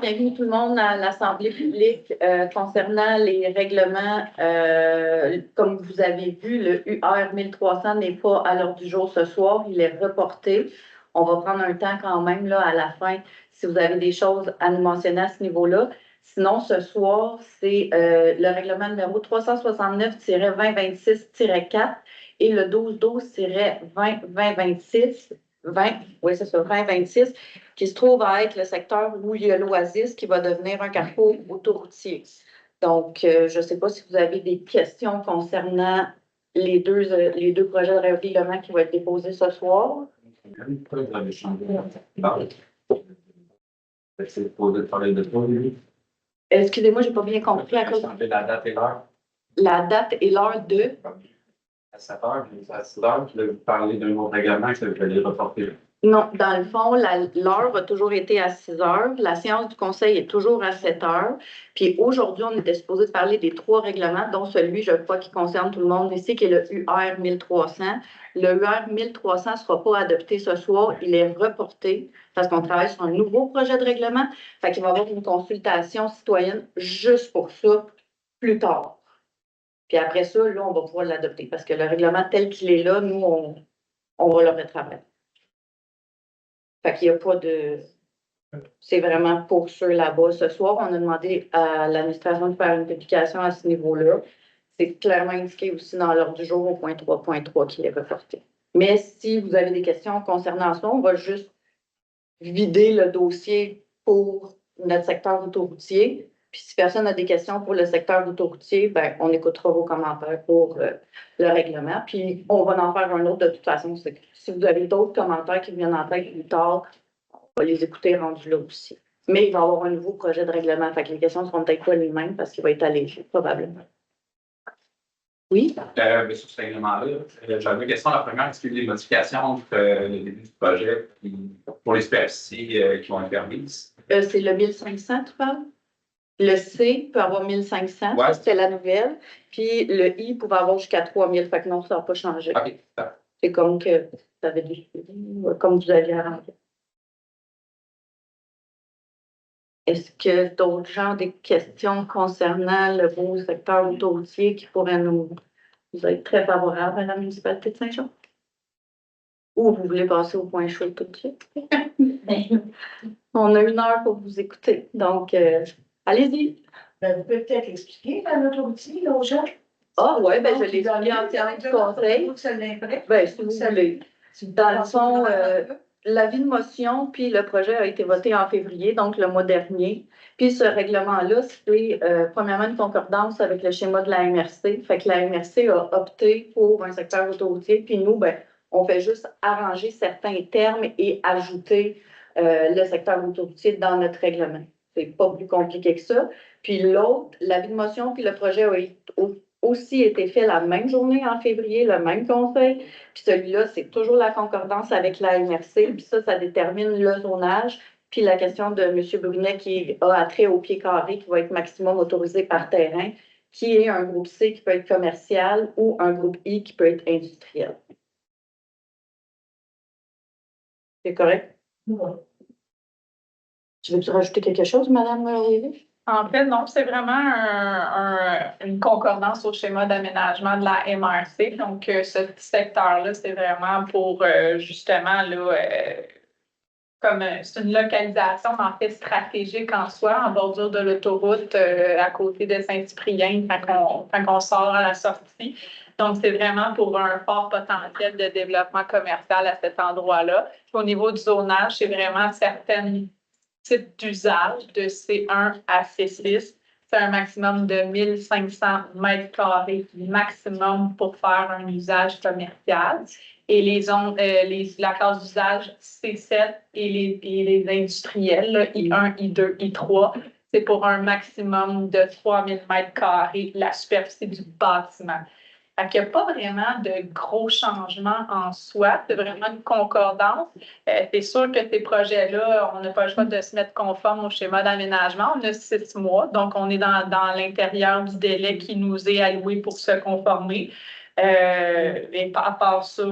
Bienvenue tout le monde à l'Assemblée publique concernant les règlements. Comme vous avez vu, le UR 1300 n'est pas à l'ordre du jour ce soir, il est reporté. On va prendre un temps quand même là, à la fin si vous avez des choses à nous mentionner à ce niveau-là. Sinon, ce soir, c'est le règlement numéro 369-2026-4 et le 1212-2026. 2026, qui se trouve à être le secteur où il y a l'Oasis qui va devenir un carrefour autoroutier. Donc, je ne sais pas si vous avez des questions concernant les deux projets de règlement qui vont être déposés ce soir. Excusez-moi, je n'ai pas bien compris. À cause... La date et l'heure. La date et l'heure de... À 7 heures, à 6 heures, je vais vous parler d'un autre règlement que je vais les reporter. Non, dans le fond, l'heure a toujours été à 6 heures. La séance du conseil est toujours à 7 heures. Puis aujourd'hui, on était supposé parler des 3 règlements, dont celui, je crois, qui concerne tout le monde ici, qui est le UR 1300. Le UR 1300 ne sera pas adopté ce soir. Il est reporté parce qu'on travaille sur un nouveau projet de règlement. Fait qu'il va y avoir une consultation citoyenne juste pour ça plus tard. Puis après ça, là, on va pouvoir l'adopter parce que le règlement tel qu'il est là, nous, on va le retravailler. Fait qu'il n'y a pas de... C'est vraiment pour ceux là-bas. Ce soir, on a demandé à l'administration de faire une publication à ce niveau-là. C'est clairement indiqué aussi dans l'ordre du jour au point 3.3 qui est reporté. Mais si vous avez des questions concernant ça, on va juste vider le dossier pour notre secteur autoroutier. Puis si personne n'a des questions pour le secteur autoroutier, ben, on écoutera vos commentaires pour le règlement. Puis on va en faire un autre de toute façon. Si vous avez d'autres commentaires qui viennent en tête plus tard, on va les écouter rendus là aussi. Mais il va y avoir un nouveau projet de règlement. Fait que les questions ne seront peut-être pas les mêmes parce qu'il va être allégé, probablement. Oui? Sur ce règlement-là, j'avais une question. La première, est-ce qu'il y a eu des modifications entre le début du projet pour les superficies qui vont être permises? C'est le 1500, tu parles? Le C peut avoir 1500, ouais. C'était la nouvelle. Puis le I pouvait avoir jusqu'à 3000, fait que non, ça n'a pas changé. OK. C'est comme que vous avez dit, comme vous aviez arrangé. Est-ce que d'autres gens ont des questions concernant le beau secteur autoroutier qui pourraient nous être très favorables à la municipalité de Saint-Jean? Ou vous voulez passer au point chaud tout de suite? On a 1 heure pour vous écouter, donc allez-y. Ben, vous pouvez peut-être expliquer l'autoroutier aux gens? Ah oui, ben, je l'ai expliqué en termes du conseil. Ben, si vous voulez. Dans le fond, l'avis de motion puis le projet a été voté en février, donc le mois dernier. Puis ce règlement-là, c'est premièrement une concordance avec le schéma de la MRC. Fait que la MRC a opté pour un secteur autoroutier. Puis nous, ben, on fait juste arranger certains termes et ajouter le secteur autoroutier dans notre règlement. C'est pas plus compliqué que ça. Puis l'autre, l'avis de motion puis le projet a aussi été fait la même journée en février, le même conseil. Puis celui-là, c'est toujours la concordance avec la MRC. Puis ça détermine le zonage. Puis la question de M. Brunet qui a attrait au pied carré qui va être maximum autorisé par terrain, qui est un groupe C qui peut être commercial ou un groupe I qui peut être industriel. C'est correct? Oui. Tu veux-tu rajouter quelque chose, Mme Lévy? En fait, non, c'est vraiment une concordance au schéma d'aménagement de la MRC. Donc, ce secteur-là, c'est vraiment pour justement, là, comme c'est une localisation en fait stratégique en soi, en bordure de l'autoroute à côté de Saint-Cyprien, quand on sort à la sortie. Donc, c'est vraiment pour un fort potentiel de développement commercial à cet endroit-là. Au niveau du zonage, c'est vraiment certaines types d'usage de C1 à C6. C'est un maximum de 1500 mètres carrés maximum pour faire un usage commercial. Et les zones, la classe d'usage C7 et les industriels, là, I1, I2, I3, c'est pour un maximum de 3000 mètres carrés la superficie du bâtiment. Fait qu'il n'y a pas vraiment de gros changements en soi, c'est vraiment une concordance. C'est sûr que ces projets-là, on n'a pas le choix de se mettre conforme au schéma d'aménagement. On a 6 mois, donc on est dans l'intérieur du délai qui nous est alloué pour se conformer. Et par rapport à ça,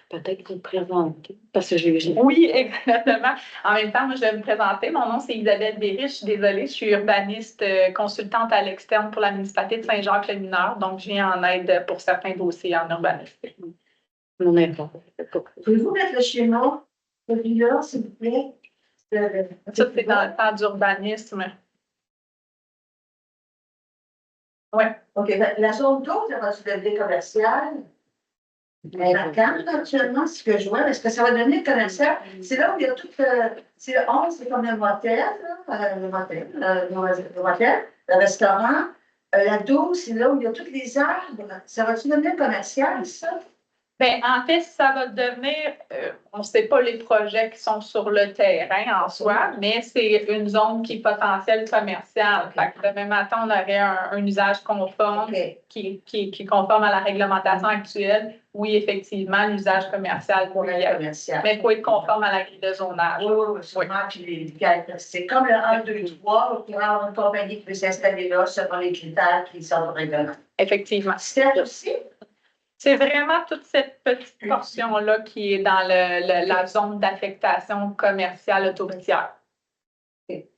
Peut-être vous présenter, parce que j'ai Oui, exactement. En même temps, moi, je vais me présenter. Mon nom, c'est Isabelle Berry. Je suis désolée, je suis urbaniste consultante à l'externe pour la municipalité de Saint-Jacques-le-Mineur. Donc, je viens en aide pour certains dossiers en urbanisme. mon info. Pouvez-vous mettre le schéma, celui-là, s'il vous plaît? Ça, c'est dans le temps d'urbanisme. Oui. OK, ben, la zone 12, ça va se devenir commerciale. Mais vacante, actuellement, c'est ce que je vois. Est-ce que ça va devenir commercial? C'est là où il y a tout. C'est le 11, c'est comme le motel, là, le motel, le restaurant. La 12, c'est là où il y a tous les arbres. Ça va-tu devenir commercial, ça? Bien, en fait, ça va devenir, on ne sait pas les projets qui sont sur le terrain en soi, mais c'est une zone qui est potentielle commerciale. Fait que demain matin, on aurait un usage conforme OK. qui est conforme à la réglementation actuelle. Oui, effectivement, l'usage commercial Pour peut y le être. commercial. Mais il faut être conforme à la grille de zonage. Oui, sûrement. Puis c'est comme le 1, 2, 3, il y aura une compagnie qui peut s'installer là selon les critères qui sont au règlement. Effectivement. C'est aussi? C'est vraiment toute cette petite portion-là qui est dans la zone d'affectation commerciale autoroutière.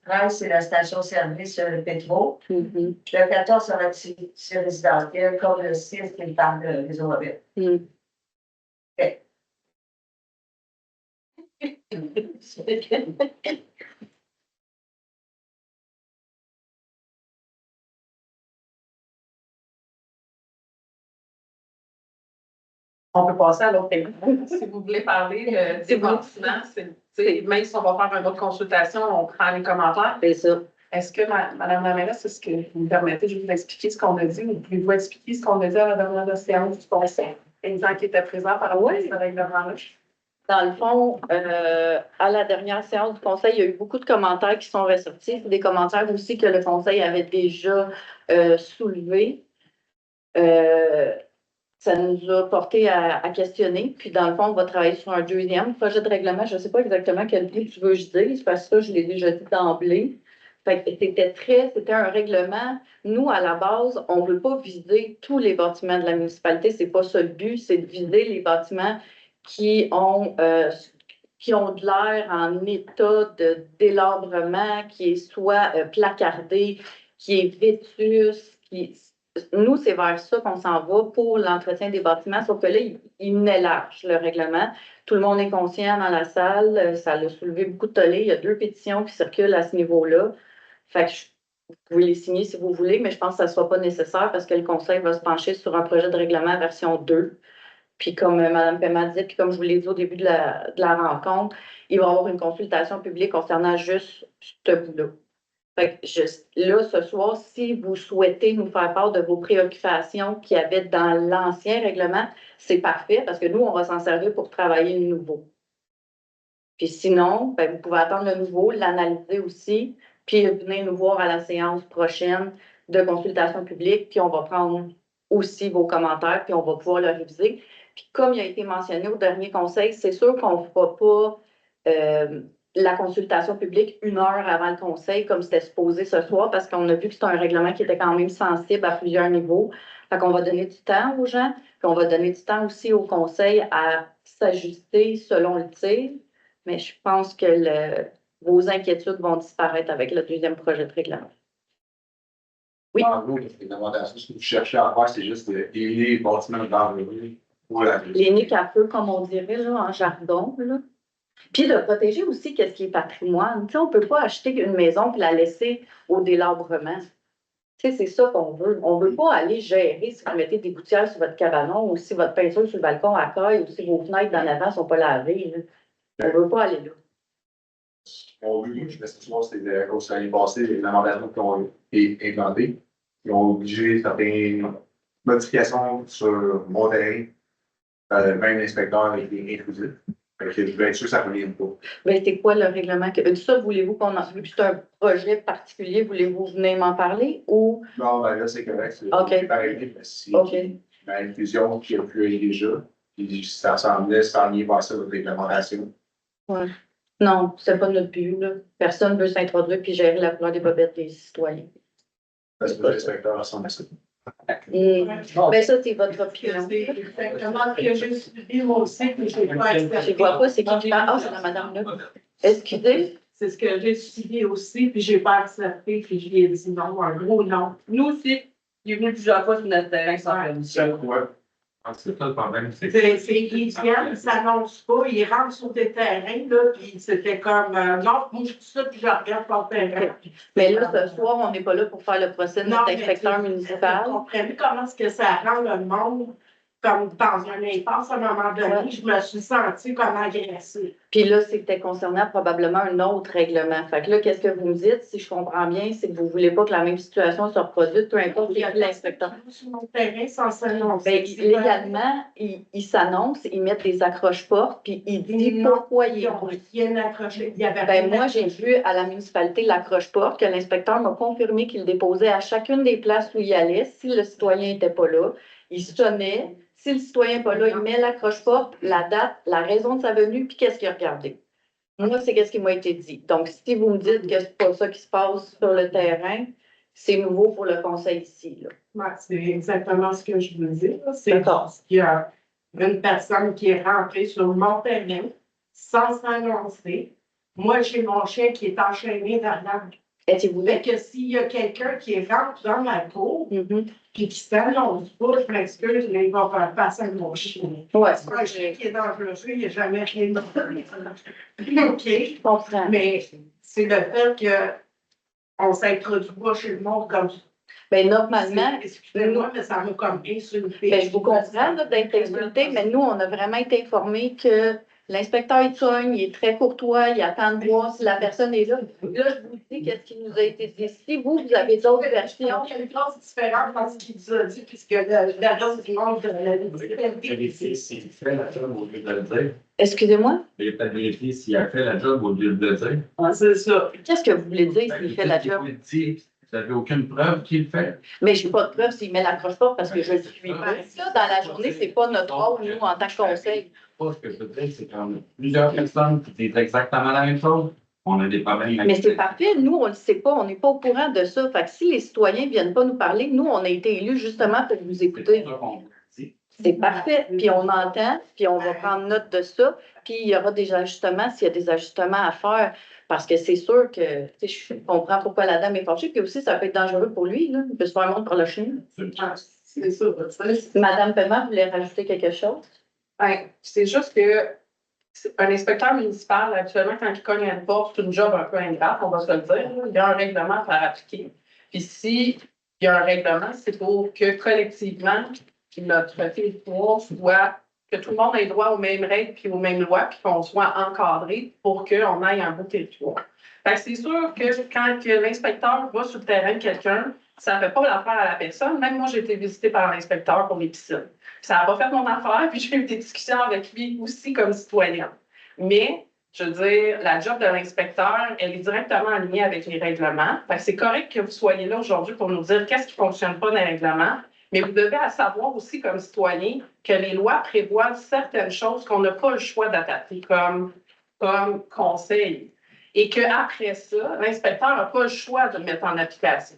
13, c'est la station-service le pétro. Mhm. Le 14, ça va être c'est résidentiel, comme le 6, qui parle de réseau mobile. Mhm. OK. On peut passer à l'autre élément. Si vous voulez parler des bâtiments, même si on va faire une autre consultation, on prend les commentaires. C'est ça. Est-ce que, Madame la mairesse, est-ce que vous me permettez, je vais vous expliquer ce qu'on a dit, ou pouvez-vous expliquer ce qu'on a dit à la dernière séance du conseil, les gens qui étaient présents par rapport à ce règlement-là? Dans le fond, à la dernière séance du conseil, il y a eu beaucoup de commentaires qui sont ressortis. C'est des commentaires aussi que le conseil avait déjà soulevés. Ça nous a porté à questionner. Puis, dans le fond, on va travailler sur un deuxième projet de règlement. Je ne sais pas exactement quel bout tu veux que je dise, parce que ça, je l'ai déjà dit d'emblée. Fait que c'était un règlement. Nous, à la base, on ne veut pas viser tous les bâtiments de la municipalité. C'est pas ça le but, c'est de viser les bâtiments qui ont de l'air en état de délabrement, qui est soit placardé, qui est vétus, Nous, c'est vers ça qu'on s'en va pour l'entretien des bâtiments, sauf que là, il élarge le règlement. Tout le monde est conscient dans la salle, ça a soulevé beaucoup de tollé. Il y a 2 pétitions qui circulent à ce niveau-là. Fait que vous pouvez les signer si vous voulez, mais je pense que ça ne sera pas nécessaire parce que le conseil va se pencher sur un projet de règlement version 2. Puis comme Mme Pema dit, puis comme je vous l'ai dit au début de la rencontre, il va y avoir une consultation publique concernant juste ce bout-là. Fait que là, ce soir, si vous souhaitez nous faire part de vos préoccupations qu'il y avait dans l'ancien règlement, c'est parfait parce que nous, on va s'en servir pour travailler le nouveau. Puis sinon, ben, vous pouvez attendre le nouveau, l'analyser aussi, puis venir nous voir à la séance prochaine de consultation publique, puis on va prendre aussi vos commentaires, puis on va pouvoir le réviser. Puis comme il a été mentionné au dernier conseil, c'est sûr qu'on ne fera pas la consultation publique 1 heure avant le conseil, comme c'était supposé ce soir, parce qu'on a vu que c'était un règlement qui était quand même sensible à plusieurs niveaux. Fait qu'on va donner du temps aux gens, puis on va donner du temps aussi au conseil à s'ajuster selon le tir. Mais je pense que vos inquiétudes vont disparaître avec le deuxième projet de règlement. Oui. En gros, ce que vous cherchez à faire, c'est juste d'éliminer les bâtiments dangereux pour la ville. Les nids à feu, comme on dirait là, en jargon. Là. Puis de protéger aussi ce qui est patrimoine. Tu sais, on ne peut pas acheter une maison et la laisser au délabrement. Tu sais, c'est ça qu'on veut. On ne veut pas aller gérer si vous mettez des gouttières sur votre cabanon ou si votre peinture sur le balcon à caille ou si vos fenêtres d'en avant ne sont pas lavées. Là. On ne veut pas aller là. Mon but, je vais ce soir, c'est de cause l'année passée, les amendements qui ont été implantés. Ils ont obligé certaines modifications sur mon terrain. Même l'inspecteur a été intrusif. Je vais être sûr que ça ne revienne pas. Mais c'est quoi le règlement? Ça, voulez-vous qu'on en... Vu que c'est un projet particulier, voulez-vous venir m'en parler ou. Non, ben là, c'est correct. C'est OK. pareil, mais c'est OK. une fusion qui a pu déjà. Puis ça semblait s'enligner vers ça, votre réglementation. Ouais. Non, c'est pas notre but. Là. Personne ne veut s'introduire puis gérer la couleur des bobettes des citoyens. Parce que l'inspecteur ressemble à ça. Ben ça, c'est votre opinion. C'est exactement ce que j'ai subi moi aussi, que j'ai pas Je accepté. vois pas c'est qui parle. Ah, c'est la madame là. Excusez. C'est ce que j'ai subi aussi, puis j'ai pas accepté, puis je lui ai dit non, un gros non. Nous aussi, il est venu plusieurs fois sur notre terrain sans permission. Ouais. Ah, c'est ça le problème. Ils viennent, ils s'annoncent pas, ils rentrent sur des terrains, là, puis c'était comme, non, moi je suis ça, puis je regarde leur terrain. Mais là, ce soir, on n'est pas là pour faire le procès de notre inspecteur municipal. Vous comprenez comment est-ce que ça rend le monde comme dans un impasse à un moment donné, je me suis sentie comme agressée. Puis là, c'était concernant probablement un autre règlement. Fait que là, qu'est-ce que vous me dites, si je comprends bien, c'est que vous ne voulez pas que la même situation se reproduise, peu importe qui est l'inspecteur. Sur mon terrain sans s'annoncer. Ben, légalement, ils s'annoncent, ils mettent des accroches-portes, puis ils disent pourquoi ils ont rien accroché. Ben, moi, j'ai vu à la municipalité l'accroche-porte que l'inspecteur m'a confirmé qu'il déposait à chacune des places où il allait. Si le citoyen n'était pas là, il sonnait. Si le citoyen n'est pas là, il met l'accroche-porte, la date, la raison de sa venue, puis qu'est-ce qu'il a regardé. Moi, c'est qu'est-ce qui m'a été dit. Donc, si vous me dites que c'est pas ça qui se passe sur le terrain, c'est nouveau pour le conseil ici, là. Ouais, c'est exactement ce que je veux dire. C'est qu'il y a une personne qui est rentrée sur mon terrain sans s'annoncer. Moi, j'ai mon chien qui est enchaîné derrière. Étiez-vous là? Fait que s'il y a quelqu'un qui rentre dans ma cour, puis qui s'annonce pas, je m'excuse, mais il va faire passer à mon chien. Ouais. C'est un chien qui est dangereux, il n'y a jamais rien de OK. Je comprends. Mais c'est le fait qu'on ne s'introduit pas chez le monde comme ça. Ben, normalement, Excusez-moi, mais ça m'a comme insulté. ben, je vous comprends d'être insulté, mais nous, on a vraiment été informés que l'inspecteur il cogne, il est très courtois, il attend de voir si la personne est là. Là, je vous dis qu'est-ce qui nous a été dit. Si vous avez d'autres versions. Il y a une classe différente dans ce qu'il nous a dit, puisque la reste du monde Vérifier s'il fait la job au lieu de le dire. Excusez-moi? Il y a peut-être vérifier s'il a fait la job au lieu de le dire. C'est ça. Qu'est-ce que vous voulez dire s'il fait la job? Vous n'avez aucune preuve qu'il le fait? Mais je n'ai pas de preuve s'il met l'accroche-porte parce que je le suis pas. Ça, dans la journée, c'est pas notre rôle, nous, en tant que conseil. Ce que je veux dire, c'est qu'on a plusieurs personnes qui disent exactement la même chose. On a des problèmes. Mais c'est parfait. Nous, on ne le sait pas. On n'est pas au courant de ça. Fait que si les citoyens ne viennent pas nous parler, nous, on a été élus justement pour vous écouter. C'est parfait. Puis on entend, puis on va prendre note de ça. Puis il y aura des ajustements s'il y a des ajustements à faire. Parce que c'est sûr que je comprends pourquoi la dame est fâchée. Puis aussi, ça peut être dangereux pour lui. Là. Il peut se faire monter par le chien. C'est ça. Madame Paiement voulait rajouter quelque chose? Ben, c'est juste que un inspecteur municipal, actuellement, quand il cogne à une porte, c'est une job un peu ingrate, on va se le dire. Là. Il y a un règlement à faire appliquer. Puis s'il y a un règlement, c'est pour que collectivement, notre territoire soit, que tout le monde ait droit aux mêmes règles puis aux mêmes lois, puis qu'on soit encadré pour qu'on aille un beau territoire. Fait que c'est sûr que quand l'inspecteur va sur le terrain de quelqu'un, ça ne fait pas l'affaire à la personne. Même moi, j'ai été visitée par l'inspecteur pour les piscines. Ça n'a pas fait mon affaire, puis j'ai eu des discussions avec lui aussi comme citoyenne. Mais, je veux dire, la job de l'inspecteur, elle est directement alignée avec les règlements. Fait que c'est correct que vous soyez là aujourd'hui pour nous dire qu'est-ce qui ne fonctionne pas dans les règlements, mais vous devez savoir aussi comme citoyen que les lois prévoient certaines choses qu'on n'a pas le choix d'adapter comme conseil. Et qu'après ça, l'inspecteur n'a pas le choix de le mettre en application.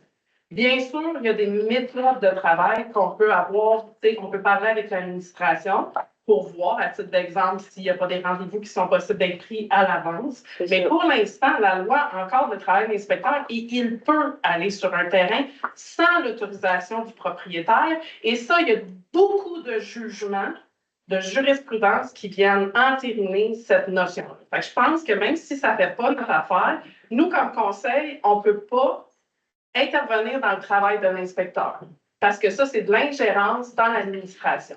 Bien sûr, il y a des méthodes de travail qu'on peut avoir, on peut parler avec l'administration pour voir, à titre d'exemple, s'il n'y a pas des rendez-vous qui sont possibles d'être pris à l'avance. Mais pour l'instant, la loi encadre le travail de l'inspecteur et il peut aller sur un terrain sans l'autorisation du propriétaire. Et ça, il y a beaucoup de jugements, de jurisprudence qui viennent entériner cette notion. Fait que je pense que même si ça ne fait pas notre affaire, nous, comme conseil, on ne peut pas intervenir dans le travail de l'inspecteur. Parce que ça, c'est de l'ingérence dans l'administration.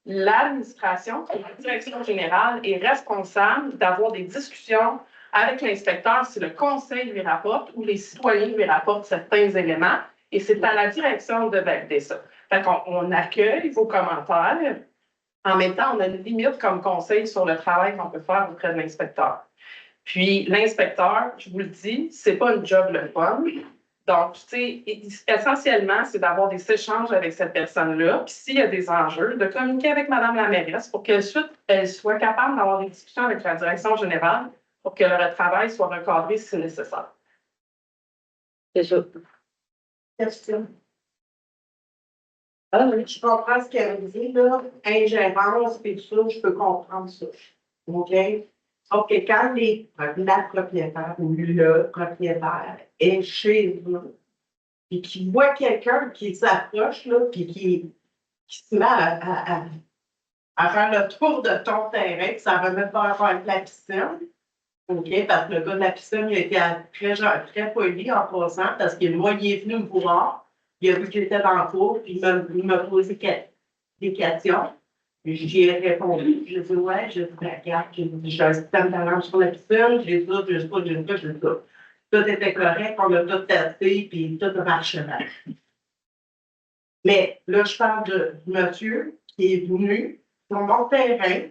L'administration, la direction générale, est responsable d'avoir des discussions avec l'inspecteur si le conseil lui rapporte ou les citoyens lui rapportent certains éléments. Et c'est à la direction de valider ça. Fait qu'on accueille vos commentaires. En même temps, on a une limite comme conseil sur le travail qu'on peut faire auprès de l'inspecteur. Puis, l'inspecteur, je vous le dis, c'est pas une job le fun. Donc, tu sais, essentiellement, c'est d'avoir des échanges avec cette personne-là. Puis, s'il y a des enjeux, de communiquer avec Mme la mairesse pour qu'elle soit capable d'avoir des discussions avec la direction générale pour que leur travail soit recadré si nécessaire. C'est ça. Question. Ah oui. Je comprends ce qu'elle dit, là, ingérence et tout ça, je peux comprendre ça. OK? Sauf que quand la propriétaire ou le propriétaire est chez vous, puis qu'il voit quelqu'un qui s'approche, là, puis qui se met à faire le tour de ton terrain, puis ça va même pas avoir avec la piscine. OK? Parce que le gars de la piscine, il a été très poli en passant, parce que moi, il est venu me voir. Il a vu que j'étais dans le cours, puis il m'a posé des questions. Puis j'y ai répondu. J'ai dit, ouais, j'ai dit, ben, regarde, j'ai un système d'alarme sur la piscine, j'ai ça, j'ai ça, j'ai ça, j'ai ça. Tout était correct, on a tout testé, puis tout marchait bien. Mais là, je parle de monsieur qui est venu sur mon terrain,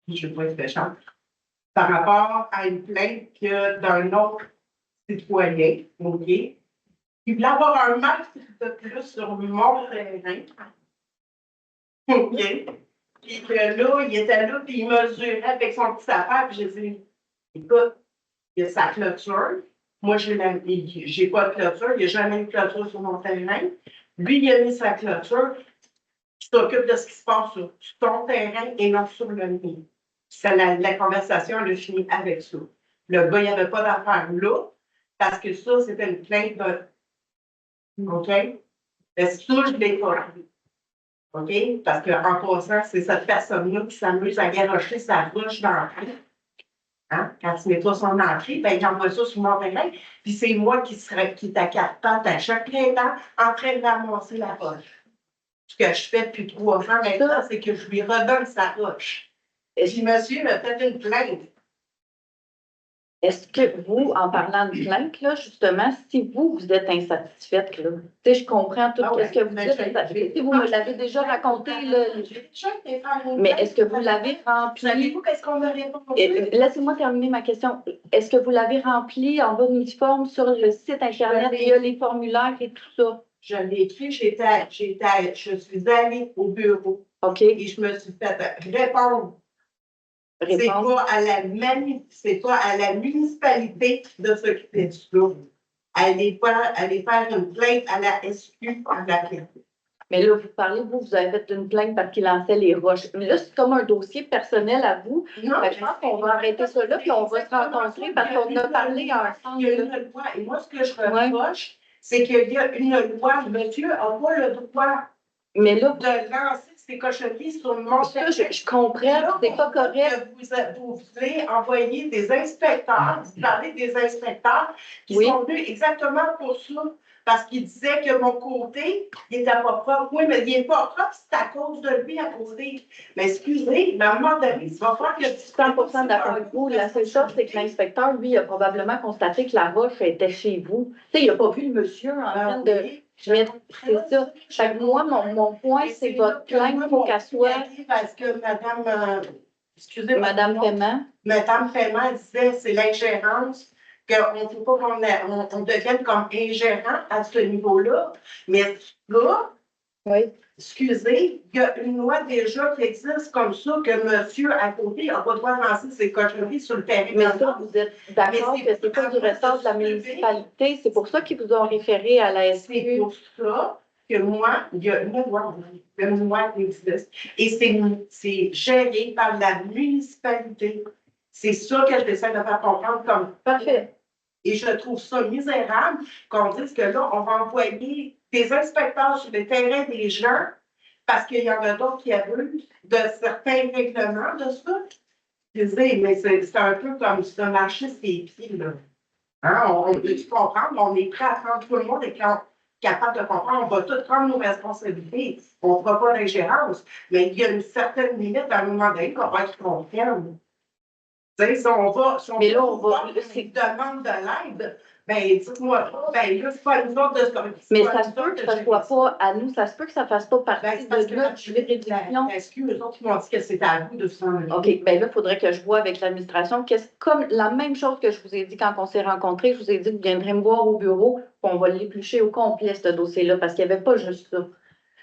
je ne vais pas être méchante, par rapport à une plainte d'un autre citoyen, OK? Il voulait avoir un mètre de plus sur mon terrain. OK? Puis que là, il était là, puis il mesurait avec son petit affaire, puis j'ai dit, écoute, il y a sa clôture. Moi, j'ai pas de clôture, il n'y a jamais eu de clôture sur mon terrain. Lui, il a mis sa clôture, qui s'occupe de ce qui se passe sur ton terrain et non sur le mien. La conversation, elle a fini avec ça. Le gars, il n'y avait pas d'affaire là, parce que ça, c'était une plainte de. OK? Est-ce que je l'ai pas vu? OK? Parce qu'en passant, c'est cette personne-là qui s'amuse à garocher sa bouche dans le trou. Hein? Quand tu mets pas son entrée, ben, il envoie ça sur mon terrain, puis c'est moi qui est à quatre pattes à chaque printemps en train de ramasser la poche. Ce que je fais depuis 3 ans maintenant, c'est que je lui redonne sa poche. Et puis, monsieur m'a fait une plainte. Est-ce que vous, en parlant de plainte, là, justement, si vous êtes insatisfaite, là, tu sais, je comprends tout ce que vous dites. Si vous me l'avez déjà raconté, là, mais est-ce que vous l'avez rempli? Savez-vous qu'est-ce qu'on me répond? Laissez-moi terminer ma question. Est-ce que vous l'avez rempli en bonne uniforme sur le site Internet? Il y a les formulaires et tout ça. Je l'ai écrit, je suis allée au bureau. OK. Et je me suis fait répondre. C'est pas à la municipalité de s'occuper de ça. Allez faire une plainte à la SQ à la plainte. Mais là, vous parlez, vous avez fait une plainte parce qu'il lançait les roches. Mais là, c'est comme un dossier personnel à vous. Non, je pense qu'on va arrêter ça là, puis on va se rencontrer parce qu'on a parlé ensemble. Il y a une loi. Et moi, ce que je reproche, c'est qu'il y a une loi. Monsieur n'a pas le droit de lancer ses cochonneries sur mon terrain. Je comprends, c'est pas correct. Vous voulez envoyer des inspecteurs, vous parlez des inspecteurs qui sont venus exactement pour ça. Parce qu'il disait que mon côté, il n'était pas propre. Oui, mais il n'est pas propre, c'est à cause de lui à côté. Mais excusez, mais à un moment donné, il va falloir que... 100% d'accord avec vous. La seule chose, c'est que l'inspecteur, lui, a probablement constaté que la roche était chez vous. Tu sais, il n'a pas vu le monsieur en train de... C'est ça. Fait que moi, mon point, c'est votre plainte, il faut qu'elle soit... Parce que madame... excusez, Madame Paiement. Madame Paiement disait, c'est l'ingérence, qu'on ne faut pas qu'on devienne comme ingérant à ce niveau-là. Mais là, excusez, il y a une loi déjà qui existe comme ça, que monsieur à côté n'a pas le droit de lancer ses cochonneries sur le terrain. Mais ça, vous êtes d'accord que c'est pas du ressort de la municipalité. C'est pour ça qu'ils vous ont référé à la SQ. C'est pour ça que moi, il y a une loi qui existe. Et c'est géré par la municipalité. C'est ça que j'essaie de faire comprendre comme. Parfait. Et je trouve ça misérable qu'on dise que là, on va envoyer des inspecteurs sur les terrains des gens parce qu'il y en a d'autres qui abusent de certains règlements de ça. Je disais, mais c'est un peu comme se marcher ses pieds, là. Hein? On peut comprendre, on est prêt à prendre, tout le monde est capable de comprendre, on va tous prendre nos responsabilités. On ne fera pas d'ingérence, mais il y a une certaine limite à un moment donné qu'on va être confiant. Si on va demande de l'aide, ben dites-moi pas, ben là, c'est pas à nous autres de se. Mais ça se peut que ça ne soit pas à nous, ça se peut que ça ne fasse pas partie de notre juridiction. Est-ce que les autres m'ont dit que c'était à vous de s'en occuper? OK, bien là, il faudrait que je vois avec l'administration. Comme la même chose que je vous ai dit quand on s'est rencontrés, je vous ai dit que vous viendrez me voir au bureau, qu'on va l'éplucher au complet, ce dossier-là, parce qu'il n'y avait pas juste ça.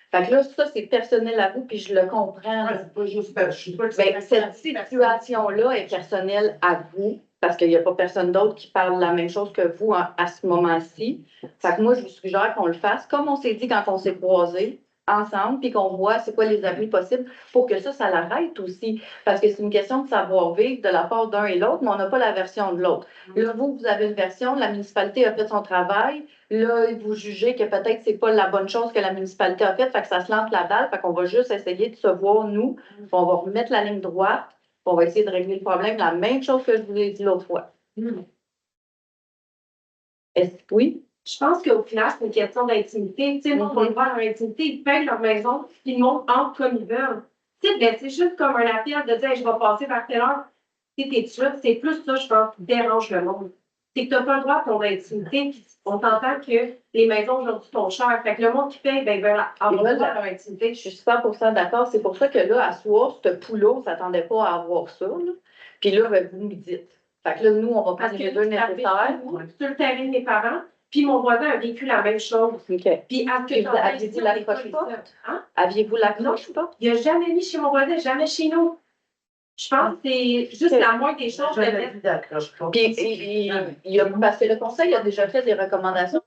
Fait que là, ça, c'est personnel à vous, puis je le comprends. Ouais, c'est pas juste, je suis pas cette situation-là est personnelle à vous, parce qu'il n'y a pas personne d'autre qui parle la même chose que vous à ce moment-ci. Fait que moi, je vous suggère qu'on le fasse. Comme on s'est dit quand on s'est croisés, ensemble, puis qu'on voit c'est quoi les avenues possibles pour que ça l'arrête aussi. Parce que c'est une question de savoir-vivre de la part d'un et l'autre, mais on n'a pas la version de l'autre. Là, vous avez une version, la municipalité a fait son travail. Là, vous jugez que peut-être c'est pas la bonne chose que la municipalité a faite, fait que ça se lance la balle, fait qu'on va juste essayer de se voir, nous, puis on va remettre la ligne droite, puis on va essayer de régler le problème. La même chose que je vous ai dit l'autre fois. Est-ce que oui? Je pense qu'au final, c'est une question d'intimité. Tu sais, moi, on va le voir en intimité, ils payent leur maison, puis ils montent entre comme ils veulent. Tu sais, ben, c'est juste comme un appel de dire, hey, je vais passer vers telle heure. Tu sais, t'es sûr, c'est plus ça, je pense, qui dérange le monde. C'est que t'as pas le droit à ton intimité. On s'entend que les maisons aujourd'hui sont chères. Fait que le monde qui paye, ben, ils veulent avoir le droit à leur intimité. Je suis 100% d'accord. C'est pour ça que là, à soir, ce poulet, on ne s'attendait pas à avoir ça. Là. Puis là, ben, vous nous dites. Fait que là, nous, on va Parce prendre que les deux nécessaires. sur le terrain de mes parents, puis mon voisin a vécu la même chose. OK. Puis à ce Puis que aviez-vous l'accroche-porte? Hein? Aviez-vous l'accroche-porte? Il n'a jamais mis chez mon voisin, jamais chez nous. Je pense que c'est juste la moindre des choses de mettre. Puis parce que le conseil a déjà fait des recommandations.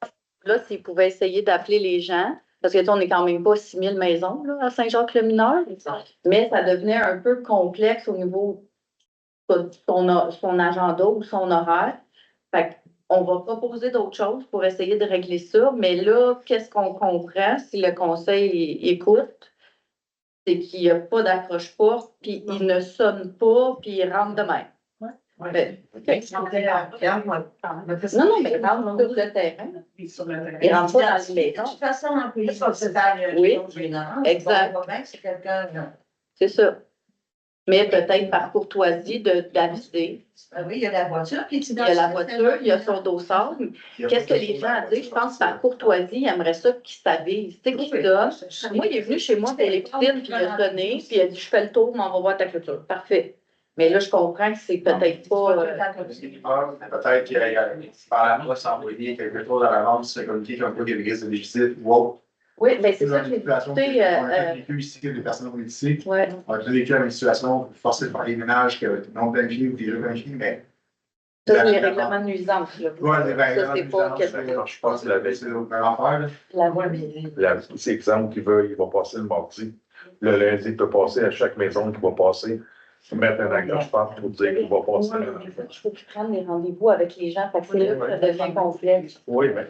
Là, s'il pouvait essayer d'appeler les gens, parce que tu sais, on n'est quand même pas 6000 maisons là, à Saint-Jacques-le-Mineur, mais ça devenait un peu complexe au niveau de son agenda ou son horaire. Fait on va proposer d'autres choses pour essayer de régler ça, mais là, qu'est-ce qu'on comprend si le conseil écoute? C'est qu'il n'y a pas d'accroche-porte, puis il ne sonne pas, puis il rentre de même. Ben, okay. Non, mais il rentre sur le terrain. Il rentre pas dans le maison. De toute façon, on peut se faire Oui, exact. C'est ça. Mais peut-être par courtoisie d'aviser. Oui, il y a la voiture. Il y a la voiture, il y a son dossard. Qu'est-ce que les gens disent? Je pense par courtoisie, ils aimeraient ça qu'ils s'avisent. Tu sais, qu'ils donnent. Moi, il est venu chez moi pour les piscines, puis il a sonné, puis il a dit, je fais le tour, mais on va voir ta clôture. Parfait. Mais là, je comprends que c'est peut-être pas. Peut-être qu'il y a par la poste envoyer quelque chose à l'avance, c'est comme qui un peu qui risque de visite ou autre. Oui, bien c'est ça. Une situation qu'on a vécu ici, que des personnes ont ici. Ouais. On a vécu une situation forcée par les ménages qui avaient non planifiés ou déjà planifiés, mais. Ça, c'est les règlements de nuisance. Là. Oui, les ça, c'est pas je pense que c'est une affaire. La voie C'est exemple qu'il va passer le mardi. Le lundi, il peut passer à chaque maison qu'il va passer. Mettre un accroche-porte pour dire qu'il va passer. Il faut qu'ils prennent des rendez-vous avec les gens. Fait que c'est là que ça devient complexe. Oui, mais.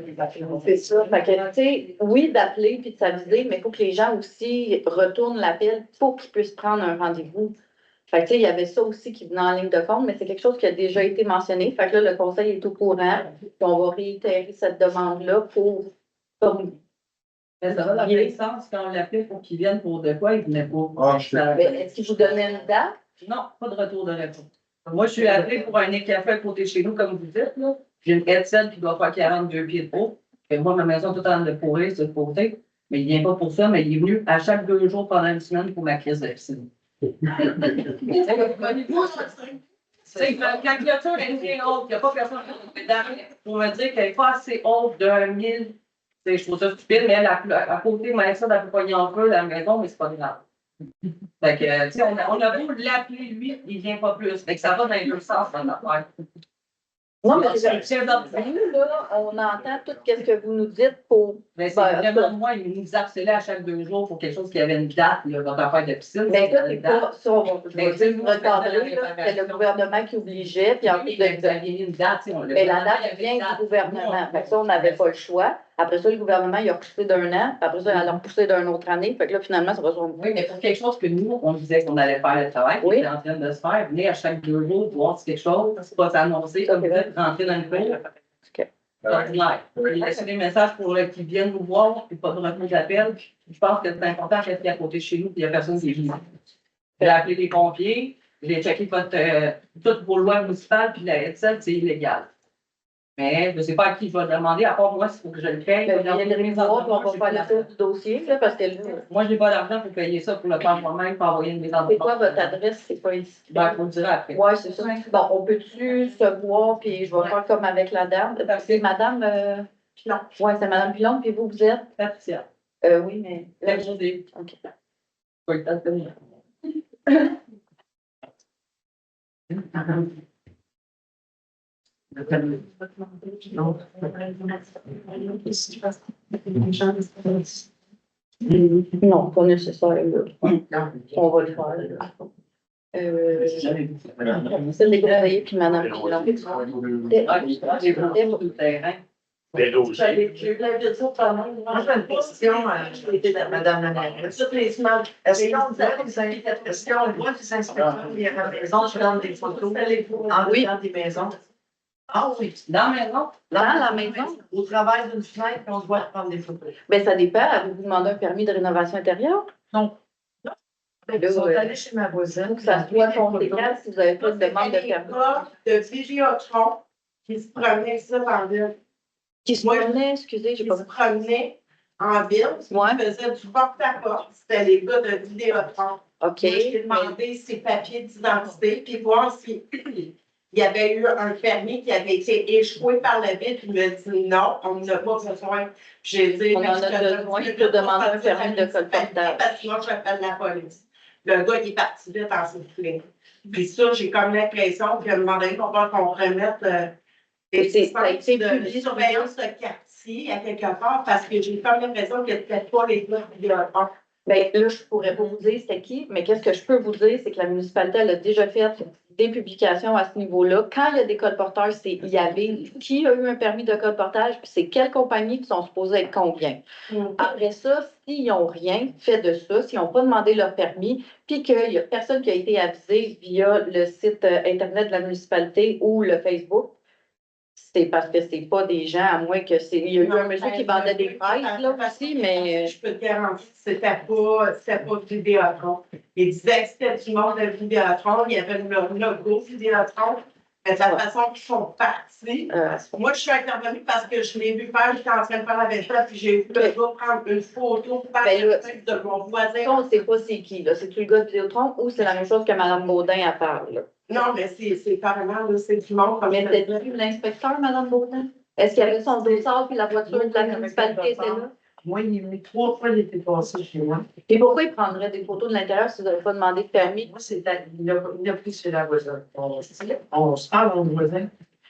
C'est ça. Fait que, tu sais, oui, d'appeler puis de s'aviser, mais il faut que les gens aussi retournent l'appel pour qu'ils puissent prendre un rendez-vous. Fait que, tu sais, il y avait ça aussi qui venait en ligne de compte, mais c'est quelque chose qui a déjà été mentionné. Fait que là, le conseil est au courant. Puis on va réitérer cette demande-là pour. Mais ça va dans le sens, quand on l'appelait pour qu'il vienne pour de quoi, il venait pas. Ah, je Est-ce qu'il vous donnait une date? Non, pas de retour de réponse. Moi, je suis appelée pour un café à côté de chez nous, comme vous dites, là. J'ai une Hetzel qui doit faire 42 pieds de haut. Et moi, ma maison, tout en de pourrir, c'est de côté. Mais il vient pas pour ça, mais il est venu à chaque 2 jours pendant une semaine pour ma crise de piscine. C'est que la clôture est bien haute, il n'y a pas personne qui peut pour me dire qu'elle n'est pas assez haute de 1000. Je trouve ça stupide, mais elle, à côté, mais ça, elle peut pas y en feu la maison, mais c'est pas grave. Fait que, tu sais, on a beau l'appeler, lui, il vient pas plus. Fait que ça va dans les deux sens, dans l'affaire. Non, mais nous, là, on entend tout ce que vous nous dites pour. Mais c'est vraiment moi, il nous harcelait à chaque 2 jours pour quelque chose qui avait une date, là, votre affaire de piscine. Mais ça, c'est pas ça, je vais dire vous recadrer, c'est le gouvernement qui obligeait, puis en plus vous aviez mis une date, mais la date vient du gouvernement. Fait que ça, on n'avait pas le choix. Après ça, le gouvernement, il a repoussé d'un an. Après ça, il a repoussé d'une autre année. Fait que là, finalement, ça va se Oui, mais pour quelque chose que nous, on disait qu'on allait faire le travail, qui était en train de se faire, venir à chaque 2 jours, voir si quelque chose, c'est pas s'annoncer, comme vous dites, rentrer dans le cours. Ordinaire. Laisser des messages pour qu'ils viennent nous voir, puis pas de retour d'appel. Je pense que c'est important parce qu'il est à côté de chez nous, puis il n'y a personne qui est venu. J'ai appelé les pompiers, j'ai checké toutes vos lois municipales, puis la Hetzel, c'est illégal. Mais je ne sais pas à qui je vais demander, à part moi, s'il faut que je le paye. Il y a des réseaux, on va faire le tour du dossier, là, parce que là. Moi, je n'ai pas d'argent pour payer ça, pour le faire moi-même, pour envoyer une mise en C'est quoi votre adresse? C'est pas ici. Ben, il faut le dire après. Oui, c'est ça. Bon, on peut-tu se voir, puis je vais faire comme avec la dame. C'est Madame Pilon. Oui, c'est Madame Pilon, puis vous êtes? Patricia. Oui, mais. La journée. OK. Pas le temps de venir. Non, pas nécessaire, là. On va le faire, là. C'est les conseillers puis madame Pilon. Des dossiers. Je l'avais dit autrement. Moi, j'ai une question, madame la maire. Toutes les semaines, est-ce qu'on voit les inspecteurs à la maison, je prends des photos en dedans des maisons? Ah oui. Dans la maison? Dans la maison? Au travers d'une fenêtre, on se voit prendre des photos. Ben, ça dépend. Avez-vous demandé un permis de rénovation intérieure? Non. Ils sont allés chez ma voisine. Donc, ça soit conséquent si vous n'avez pas de demande de permis. De Vidéotron qui se promenait ça dans la ville. Qui se promenait, excusez, j'ai Qui pas se promenait en ville, Ouais. qui faisait du porte-à-porte. C'était les gars de Vidéotron. OK. Moi, j'ai demandé ses papiers d'identité, puis voir s'il y avait eu un permis qui avait été échoué par la ville, puis il m'a dit non, on n'a pas besoin. J'ai dit, On en a besoin, il peut demander un permis de colportage. parce que sinon, j'appelle la police. Le gars, il est parti vite en soufflé. Puis ça, j'ai comme l'impression qu'à un moment donné, on va qu'on remette des ça a été de publié. surveillance de quartier à quelque part, parce que j'ai comme l'impression qu'il n'y a peut-être pas les gars qui le font. Bien, là, je pourrais pas vous dire c'est qui, mais qu'est-ce que je peux vous dire, c'est que la municipalité, elle a déjà fait des publications à ce niveau-là. Quand il y a des colporteurs, c'est il y avait qui a eu un permis de colportage, puis c'est quelles compagnies qui sont supposées être combien. Après ça, s'ils n'ont rien fait de ça, s'ils n'ont pas demandé leur permis, puis qu'il n'y a personne qui a été avisé via le site Internet de la municipalité ou le Facebook, c'est parce que c'est pas des gens, à moins que c'est. Il y a eu un monsieur qui vendait des fraises, là aussi, mais. Je peux te garantir que c'était pas Vidéotron. Il disait que c'était du monde de Vidéotron, il y avait le logo Vidéotron. Mais de la façon qu'ils sont partis, moi, je suis intervenue parce que je l'ai vu faire, j'étais en train de faire la vaisselle, puis j'ai vu le gars prendre une photo par la tête de mon voisin. On ne sait pas c'est qui, là. C'est-tu le gars de Vidéotron ou c'est la même chose que Mme Baudin a parlé, là? Non, mais c'est carrément, là, c'est du monde. Mais c'était-tu l'inspecteur, Mme Baudin? Est-ce qu'il y avait son dossard puis la voiture de la municipalité était là? Moi, il est venu 3 fois, il était passé chez moi. Et pourquoi il prendrait des photos de l'intérieur si vous n'avez pas demandé de permis? Moi, il a pris chez la voisine. On se parle au voisin.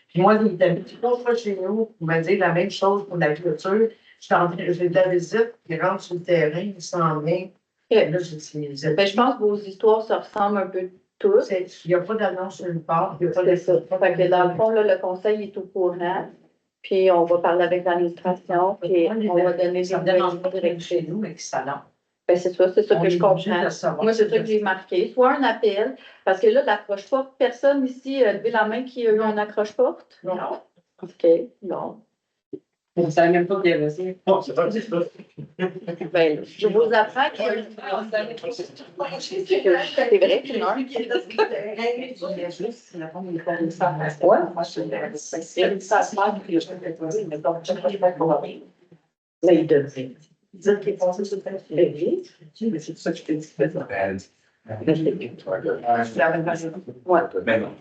Puis moi, il était venu 3 fois chez nous pour me dire la même chose pour la clôture. J'ai de la visite, il rentre sur le terrain, il s'en vient. Là, Je pense que vos histoires se ressemblent un peu tous. Il n'y a pas d'annonce nulle part. C'est ça. Fait que dans le fond, là, le conseil est au courant. Puis on va parler avec l'administration, puis on va donner des directives chez nous, mais qui s'allonge. Ben, c'est ça que je comprends. Moi, c'est ça que j'ai marqué. Soit un appel, parce que là, l'accroche-porte, personne ici a levé la main qui a eu un accroche-porte? Non. OK, non. On ne savait même pas qu'il y avait ça. Non, c'est ça. Ben, je vous apprends qu'il y a eu. C'est vrai qu'une heure. Mais il devrait. Dire qu'il est passé sur le téléphone. Mais c'est ça que je t'ai dit. Ouais. Ben non.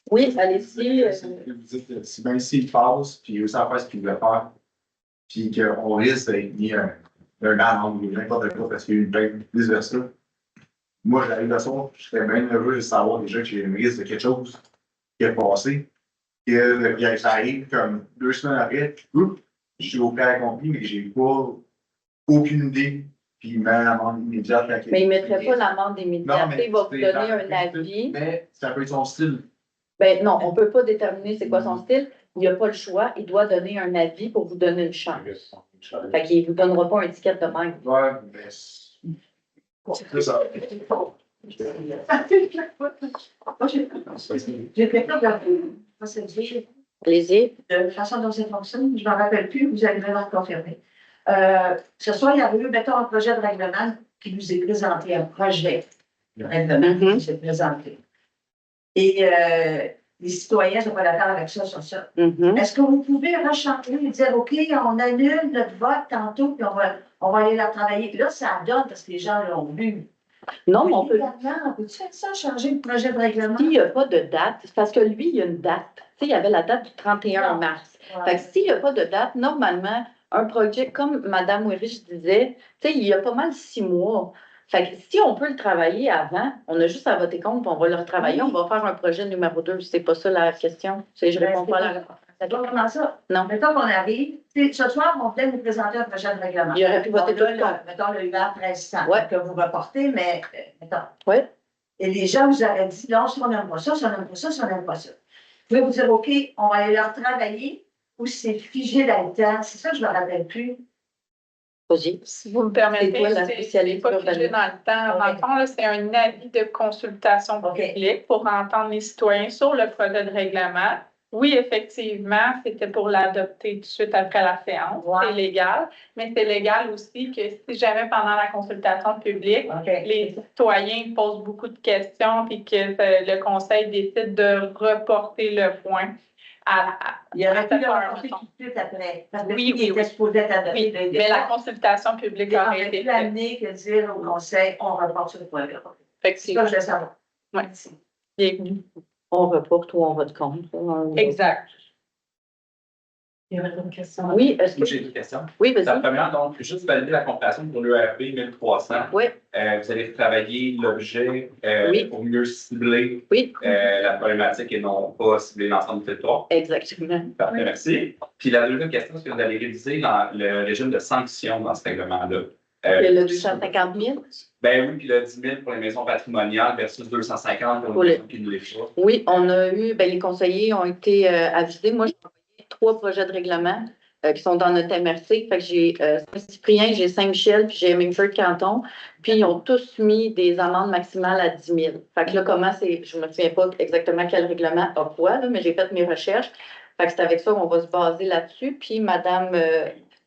Oui, allez-y. Vous dites, si bien s'il passe, puis il réussit à faire ce qu'il voulait faire, puis qu'on risque d'être mis un amende ou n'importe quoi parce qu'il y a eu une plainte vice-versa. Moi, j'arrive le soir, je serais bien heureux de savoir déjà que j'ai un risque de quelque chose qui est passé. Et ça arrive comme 2 semaines après, je suis au cas accompli, mais j'ai pas aucune idée. Puis il met l'amende immédiate. Mais il ne mettrait pas l'amende immédiate. Il va vous donner un avis. Mais ça peut être son style. Ben non, on ne peut pas déterminer c'est quoi son style. Il n'a pas le choix. Il doit donner un avis pour vous donner une chance. Fait qu'il ne vous donnera pas un ticket de même. Ouais, mais c'est ça. J'ai fait ça dans le Allez-y. de la façon dont ça fonctionne, je ne me rappelle plus, vous allez vraiment le confirmer. Ce soir, il y avait eu, mettons, un projet de règlement qui nous est présenté, un projet de règlement qui nous est présenté. Et les citoyens sont pas d'accord avec ça, sur ça. Est-ce que vous pouvez rechanter et dire, OK, on annule notre vote tantôt, puis on va aller la travailler. Là, ça donne parce que les gens l'ont lu. Non, mais on peut. Peux-tu faire ça, changer le projet de règlement? S'il n'y a pas de date, c'est parce que lui, il y a une date. Tu sais, il y avait la date du 31 mars. Fait que s'il n'y a pas de date, normalement, un projet, comme Mme Ouirich disait, tu sais, il y a pas mal 6 mois. Fait que si on peut le travailler avant, on a juste à voter contre, puis on va le retravailler, on va faire un projet numéro 2. C'est pas ça la question. Je réponds pas à la D'accord, comment ça? Non. Mettons qu'on arrive, ce soir, on voulait nous présenter un projet de règlement. Il aurait pu voter tout le temps. Mettons le UR 1300, Ouais. que vous reportez, mais mettons. Ouais. Et les gens vous auraient dit, non, si on n'aime pas ça, si on n'aime pas ça, si on n'aime pas ça. Vous pouvez vous dire, OK, on va aller leur travailler ou c'est figé dans le temps. C'est ça que je ne me rappelle plus. Vas-y. Si vous me permettez, C'est quoi la c'est spécialité pas figé urbaine? dans le temps. Dans le fond, là, c'est un avis de consultation OK. publique pour entendre les citoyens sur le projet de règlement. Oui, effectivement, c'était pour l'adopter tout de suite après la séance. Ouais. C'est légal, mais c'est légal aussi que si jamais pendant la consultation publique, OK. les citoyens posent beaucoup de questions puis que le conseil décide de reporter le point Il y aurait pu cette le heure, reporter mettons. tout de suite après. Parce que Oui, il oui, était oui. supposé être adopté. Oui, mais la consultation publique Il aurait aurait été pu faite. amener que dire au conseil, on reporte sur le point-là. C'est ça Effectivement. que je veux savoir. Ouais. Bienvenue. On reporte ou on vote contre. Exact. Il y avait une question. Oui, est-ce Moi, que. j'ai une question. Oui, La vas-y. première, donc, juste valider la compilation pour l'ERP 1300. Oui. Vous allez travailler l'objet Oui. pour mieux cibler Oui, la problématique et non pas cibler l'ensemble du territoire. exactement. Parfait, merci. Puis la deuxième question, c'est que vous allez réviser dans le régime de sanctions dans ce règlement-là. Le 250 000? Ben oui, puis le 10 000 pour les maisons patrimoniales versus 250 pour Pour les les- maisons qui ne l'est pas. Oui, on a eu, les conseillers ont été avisés. Moi, j'ai envoyé 3 projets de règlement qui sont dans notre MRC. Fait que j'ai Saint-Cyprien, j'ai Saint-Michel, puis j'ai Mingford Canton. Puis ils ont tous mis des amendes maximales à 10 000. Fait que là, comment c'est, je me souviens pas exactement quel règlement a quoi, là, mais j'ai fait mes recherches. Fait que c'est avec ça qu'on va se baser là-dessus. Puis Madame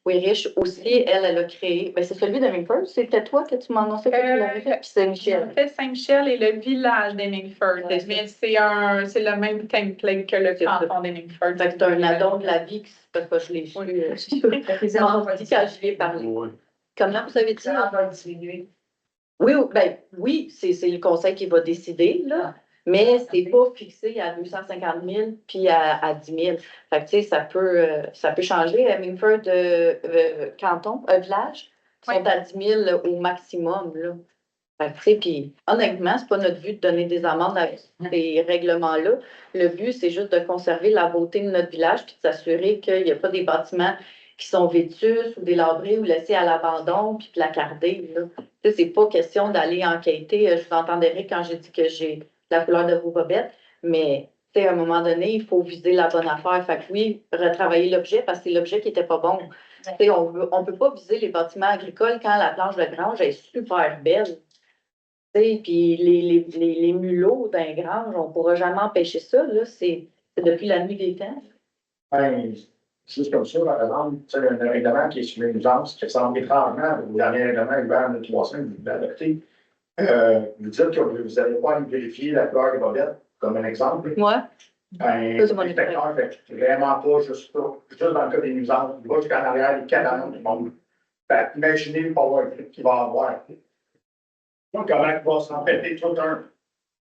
Weirich aussi, elle a créé, c'est celui de Mingford. C'était toi que tu m'en annonçais que tu l'avais fait, puis Saint-Michel. En fait, Saint-Michel est le village d'Hemingford, Ouais. mais c'est le même template que le C'est ça. canton d'Hemingford. Fait que c'est un addon de la vie, parce que je l'ai su. Les On amendes m'a vont dit quand je lui ai parlé. Oui. Comment vous avez dit? Les amendes vont diminuer. Oui, c'est le conseil qui va décider, là. Mais c'est pas fixé à 250 000 puis à 10 000. Fait que, tu sais, ça peut changer. À Mingford, canton, village, sont Oui. à 10 000 au maximum, là. Fait que, tu sais, puis honnêtement, c'est pas notre but de donner des amendes avec ces règlements-là. Le but, c'est juste de conserver la beauté de notre village puis de s'assurer qu'il n'y a pas des bâtiments qui sont vétustes ou délabrés ou laissés à l'abandon puis placardés, là. Tu sais, c'est pas question d'aller enquêter. Je vous entendrai quand j'ai dit que j'ai la couleur de vos bobettes, mais tu sais, à un moment donné, il faut viser la bonne affaire. Fait que oui, retravailler l'objet parce que c'est l'objet qui était pas bon. Tu sais, on peut pas viser les bâtiments agricoles quand la planche de grange est super belle. Puis les mulots d'un grange, on ne pourra jamais empêcher ça. Là, c'est depuis la nuit des temps. Ben, juste comme ça, par exemple, tu sais, un règlement qui est sur l'urgence, qui ressemble étrangement au dernier règlement ouvert de 3 semaines que vous avez adopté. Vous dites que vous n'allez pas aller vérifier la couleur des bobettes, comme un exemple. Moi, Ben, Ça, c'est mon l'inspecteur fait vraiment pas juste ça. Juste dans le cas des nuisances, il va jusqu'en arrière des cabanes du monde. Ben, imaginez le power qu'il va avoir. Donc, comment il va s'en péter tout un.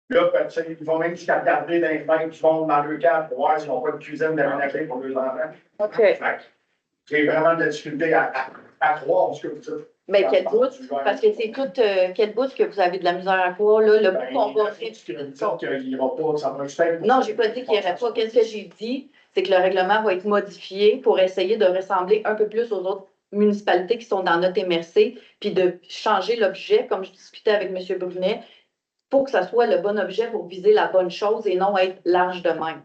Là, ben, tu sais, ils vont même jusqu'à regarder dans les fenêtres du monde dans le cadre pour voir s'ils n'ont pas de cuisine d'aménager pour leurs enfants. OK. Fait que j'ai vraiment de la difficulté à croire ce que vous dites. Mais quel bout? Parce que c'est tout, quel bout que vous avez de la misère à croire, là, le bout qu'on va qu'il n'ira pas, ça va juste être. Non, j'ai pas dit qu'il n'y aurait pas. Qu'est-ce que j'ai dit? C'est que le règlement va être modifié pour essayer de ressembler un peu plus aux autres municipalités qui sont dans notre MRC, puis de changer l'objet, comme je discutais avec M. Brunet, pour que ça soit le bon objet pour viser la bonne chose et non être large de même.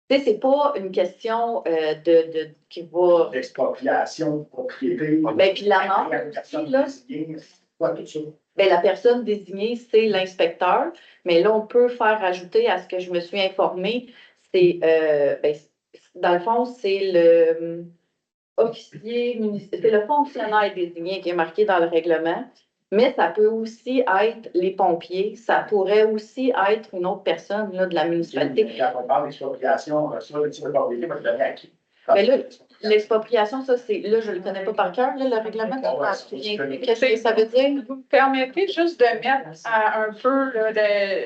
Tu sais, c'est pas une question qui va. D'expropriation, de propriété. Puis l'amende aussi, là. Tout ça. La personne désignée, c'est l'inspecteur, mais là, on peut faire ajouter à ce que je me suis informée, c'est, dans le fond, c'est le officier municipal, c'est le fonctionnaire désigné qui est marqué dans le règlement, mais ça peut aussi être les pompiers, ça pourrait aussi être une autre personne là, de la municipalité. Quand on parle d'expropriation, ça, le type de propriété va te donner à qui? Mais là, l'expropriation, ça, c'est, là, je ne le connais pas par cœur, là, le règlement, tu t'en souviens plus. Qu'est-ce que ça veut dire? Vous me permettez juste de mettre un peu là,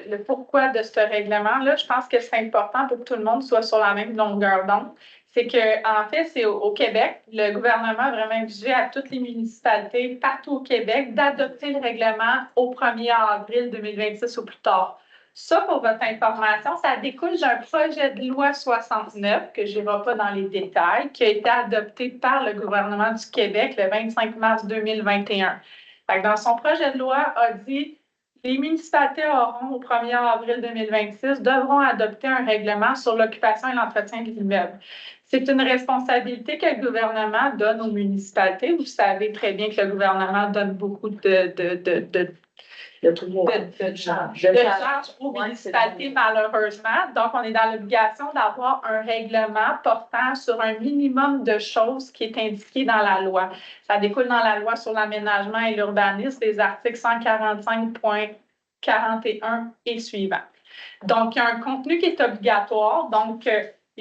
le pourquoi de ce règlement-là. Je pense que c'est important pour que tout le monde soit sur la même longueur d'onde. C'est qu'en fait, c'est au Québec, le gouvernement a vraiment exigé à toutes les municipalités partout au Québec d'adopter le règlement au 1er avril 2026 ou plus tard. Ça, pour votre information, ça découle d'un projet de loi 69, que je n'irai pas dans les détails, qui a été adopté par le gouvernement du Québec le 25 mars 2021. Fait que dans son projet de loi, a dit les municipalités auront, au 1er avril 2026, devront adopter un règlement sur l'occupation et l'entretien de l'immeuble. C'est une responsabilité que le gouvernement donne aux municipalités. Vous savez très bien que le gouvernement donne beaucoup de charges aux municipalités, malheureusement. Donc, on est dans l'obligation d'avoir un règlement portant sur un minimum de choses qui est indiqué dans la loi. Ça découle dans la loi sur l'aménagement et l'urbanisme, des articles 145.41 et suivants. Donc, il y a un contenu qui est obligatoire. Donc,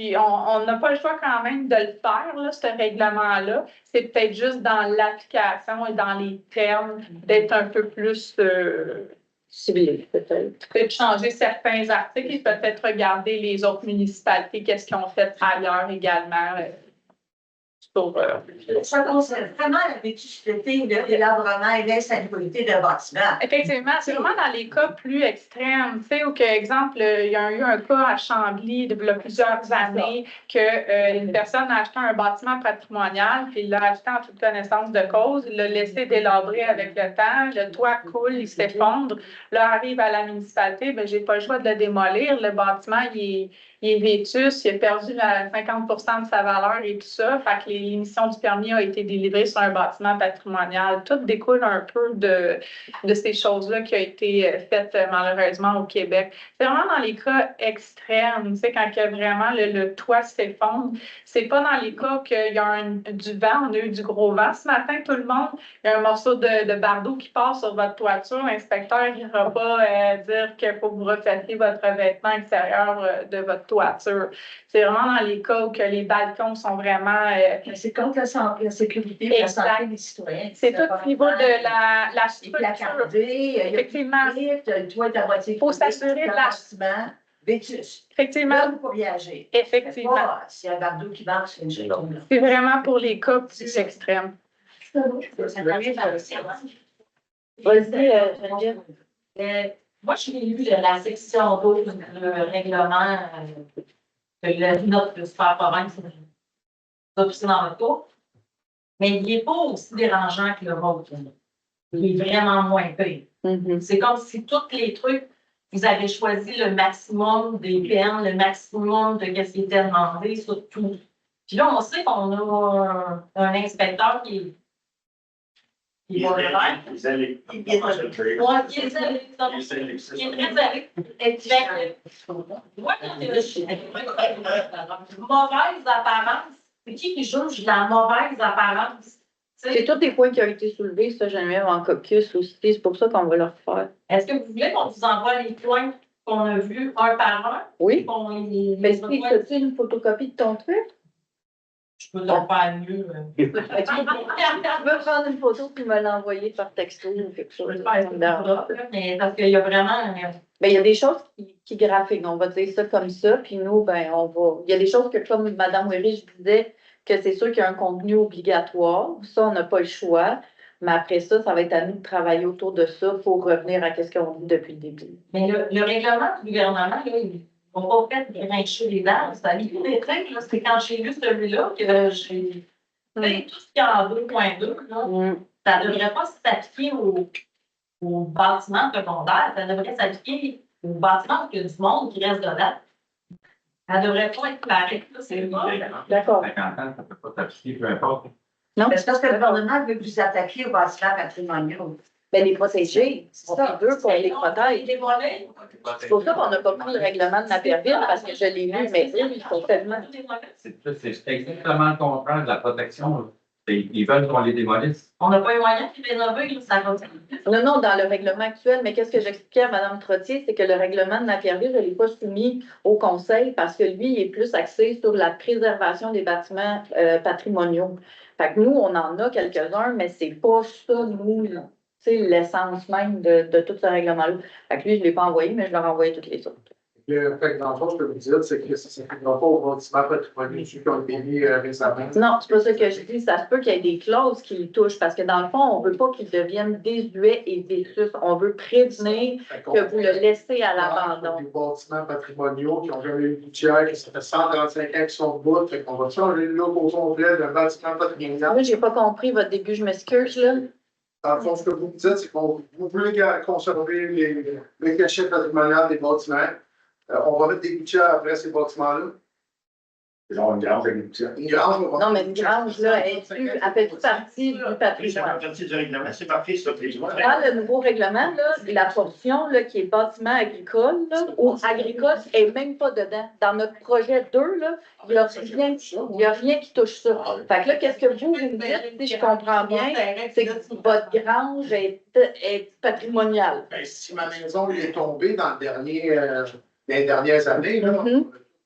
on n'a pas le choix quand même de le faire, là, ce règlement-là. C'est peut-être juste dans l'application et dans les termes d'être un peu plus ciblé, peut-être. Peut-être changer certains articles et peut-être regarder les autres municipalités, qu'est-ce qu'ils ont fait ailleurs également. Ça concerne vraiment la vétusté, le délabrement et l'insalubrité d'un bâtiment. Effectivement, c'est vraiment dans les cas plus extrêmes. Tu sais, où, exemple, il y a eu un cas à Chambly il y a plusieurs années qu'une personne a acheté un bâtiment patrimonial, puis il l'a acheté en toute connaissance de cause, il l'a laissé délabrer avec le temps, le toit coule, il s'effondre. Là, arrive à la municipalité, ben, j'ai pas le choix de le démolir. Le bâtiment, il est vétus, il a perdu 50 de sa valeur et tout ça. Fait que l'émission du permis a été délivrée sur un bâtiment patrimonial. Tout découle un peu de ces choses-là qui ont été faites malheureusement au Québec. C'est vraiment dans les cas extrêmes, tu sais, quand vraiment le toit s'effondre. C'est pas dans les cas qu'il y a du vent, on a eu du gros vent ce matin, tout le monde. Il y a un morceau de bardeau qui passe sur votre toiture. L'inspecteur n'ira pas dire qu'il faut que vous refaissiez votre revêtement extérieur de votre toiture. C'est vraiment dans les cas où que les balcons sont vraiment... c'est contre la sécurité et la santé des citoyens. C'est tout au niveau de la structure. Effectivement. Le toit est à moitié. Il faut s'assurer de la... bâtiment vétus. Effectivement. Là, vous pouvez réagir. Effectivement. S'il y a un bardeau qui marche, c'est une chose. C'est vraiment pour les cas plus extrêmes. Ça arrive à Vas-y, Geneviève. Moi, je l'ai lu la section 12, le règlement que la note de super province d'officier dans le tour. Mais il n'est pas aussi dérangeant que le vôtre. Il est vraiment moins pire. C'est comme si tous les trucs, vous avez choisi le maximum des peines, le maximum de ce qui était demandé sur tout. Puis là, on sait qu'on a un inspecteur qui est pas le même. Ils allaient. Qui est très allé. Moi, mauvaise apparence. C'est qui juge la mauvaise apparence? C'est tous des points qui ont été soulevés, ça, Geneviève, en caucus aussi. C'est pour ça qu'on va le refaire. Est-ce que vous voulez qu'on vous envoie les points qu'on a vus un par un? Oui. Mais as-tu une photocopie de ton truc? Je peux leur faire mieux. Tu peux prendre une photo et me l'envoyer par texto ou quelque chose. Mais parce qu'il y a vraiment... Ben, il y a des choses qui graphiquent, on va dire ça comme ça, puis nous, ben, on va. Il y a des choses que, comme Mme Wery, je disais, que c'est sûr qu'il y a un contenu obligatoire. Ça, on n'a pas le choix. Mais après ça, ça va être à nous de travailler autour de ça pour revenir à ce qu'on dit depuis le début. Mais le règlement du gouvernement, là, ils n'ont pas fait grincher les dents. Ça a mis des trucs, là. C'est quand j'ai lu celui-là que j'ai. Tout ce qui est en 2.2, là, ça ne devrait pas s'appliquer aux bâtiments secondaires, ça devrait s'appliquer aux bâtiments où il y a du monde qui reste dedans. Ça ne devrait pas être pareil. C'est pas. D'accord. 50 ans, ça ne peut pas s'appliquer, peu importe. Non, mais c'est parce que le gouvernement veut vous attaquer aux bâtiments patrimoniaux. Ben, les protéger. On fait deux qu'on les protège. C'est pour ça qu'on n'a pas pris le règlement de Naperville, parce que je l'ai lu, mais eux, ils sont tellement. C'est exactement le contraire de la protection. Ils veulent qu'on les démolisse. On n'a pas eu moyen de rénover, ça va. Non, dans le règlement actuel, mais qu'est-ce que j'expliquais à Mme Trottier, c'est que le règlement de Naperville, je ne l'ai pas soumis au Conseil parce que lui, il est plus axé sur la préservation des bâtiments patrimoniaux. Fait que nous, on en a quelques-uns, mais c'est pas ça, nous, l'essence même de tout ce règlement-là. Fait que lui, je ne l'ai pas envoyé, mais je leur ai envoyé toutes les autres. Fait que dans le fond, ce que vous dites, c'est que ça ne s'appliquera pas aux bâtiments patrimoniaux qui ont été mis récemment. Non, c'est pas ça que je dis. Ça se peut qu'il y ait des clauses qui les touchent parce que dans le fond, on ne veut pas qu'ils deviennent désuets et vétus. On veut prévenir que vous le laissez à l'abandon. Des bâtiments patrimoniaux qui n'ont jamais eu de gouttière, qui ça fait 135 ans qu'ils sont debout, fait qu'on va changer le look au complet d'un bâtiment patrimonial. Moi, j'ai pas compris votre début, je m'excuse, là. Dans le fond, ce que vous me dites, c'est qu'on vous voulez conserver les cachets patrimoniales des bâtiments. On va mettre des gouttières après ces bâtiments-là. Genre une grange avec des gouttières. Une grange, on va Non, mais une grange, là, elle fait toute partie du Ah, patrimoine. partie du règlement, c'est parfait, ça. Dans le nouveau règlement, là, la portion là, qui est bâtiment agricole là, ou agricole n'est même pas dedans. Dans notre projet 2, là, il n'y a rien qui touche ça. Fait que là, qu'est-ce que vous me dites, si je comprends bien, c'est que votre grange est patrimoniale. Ben, si ma maison est tombée dans les dernières années, là,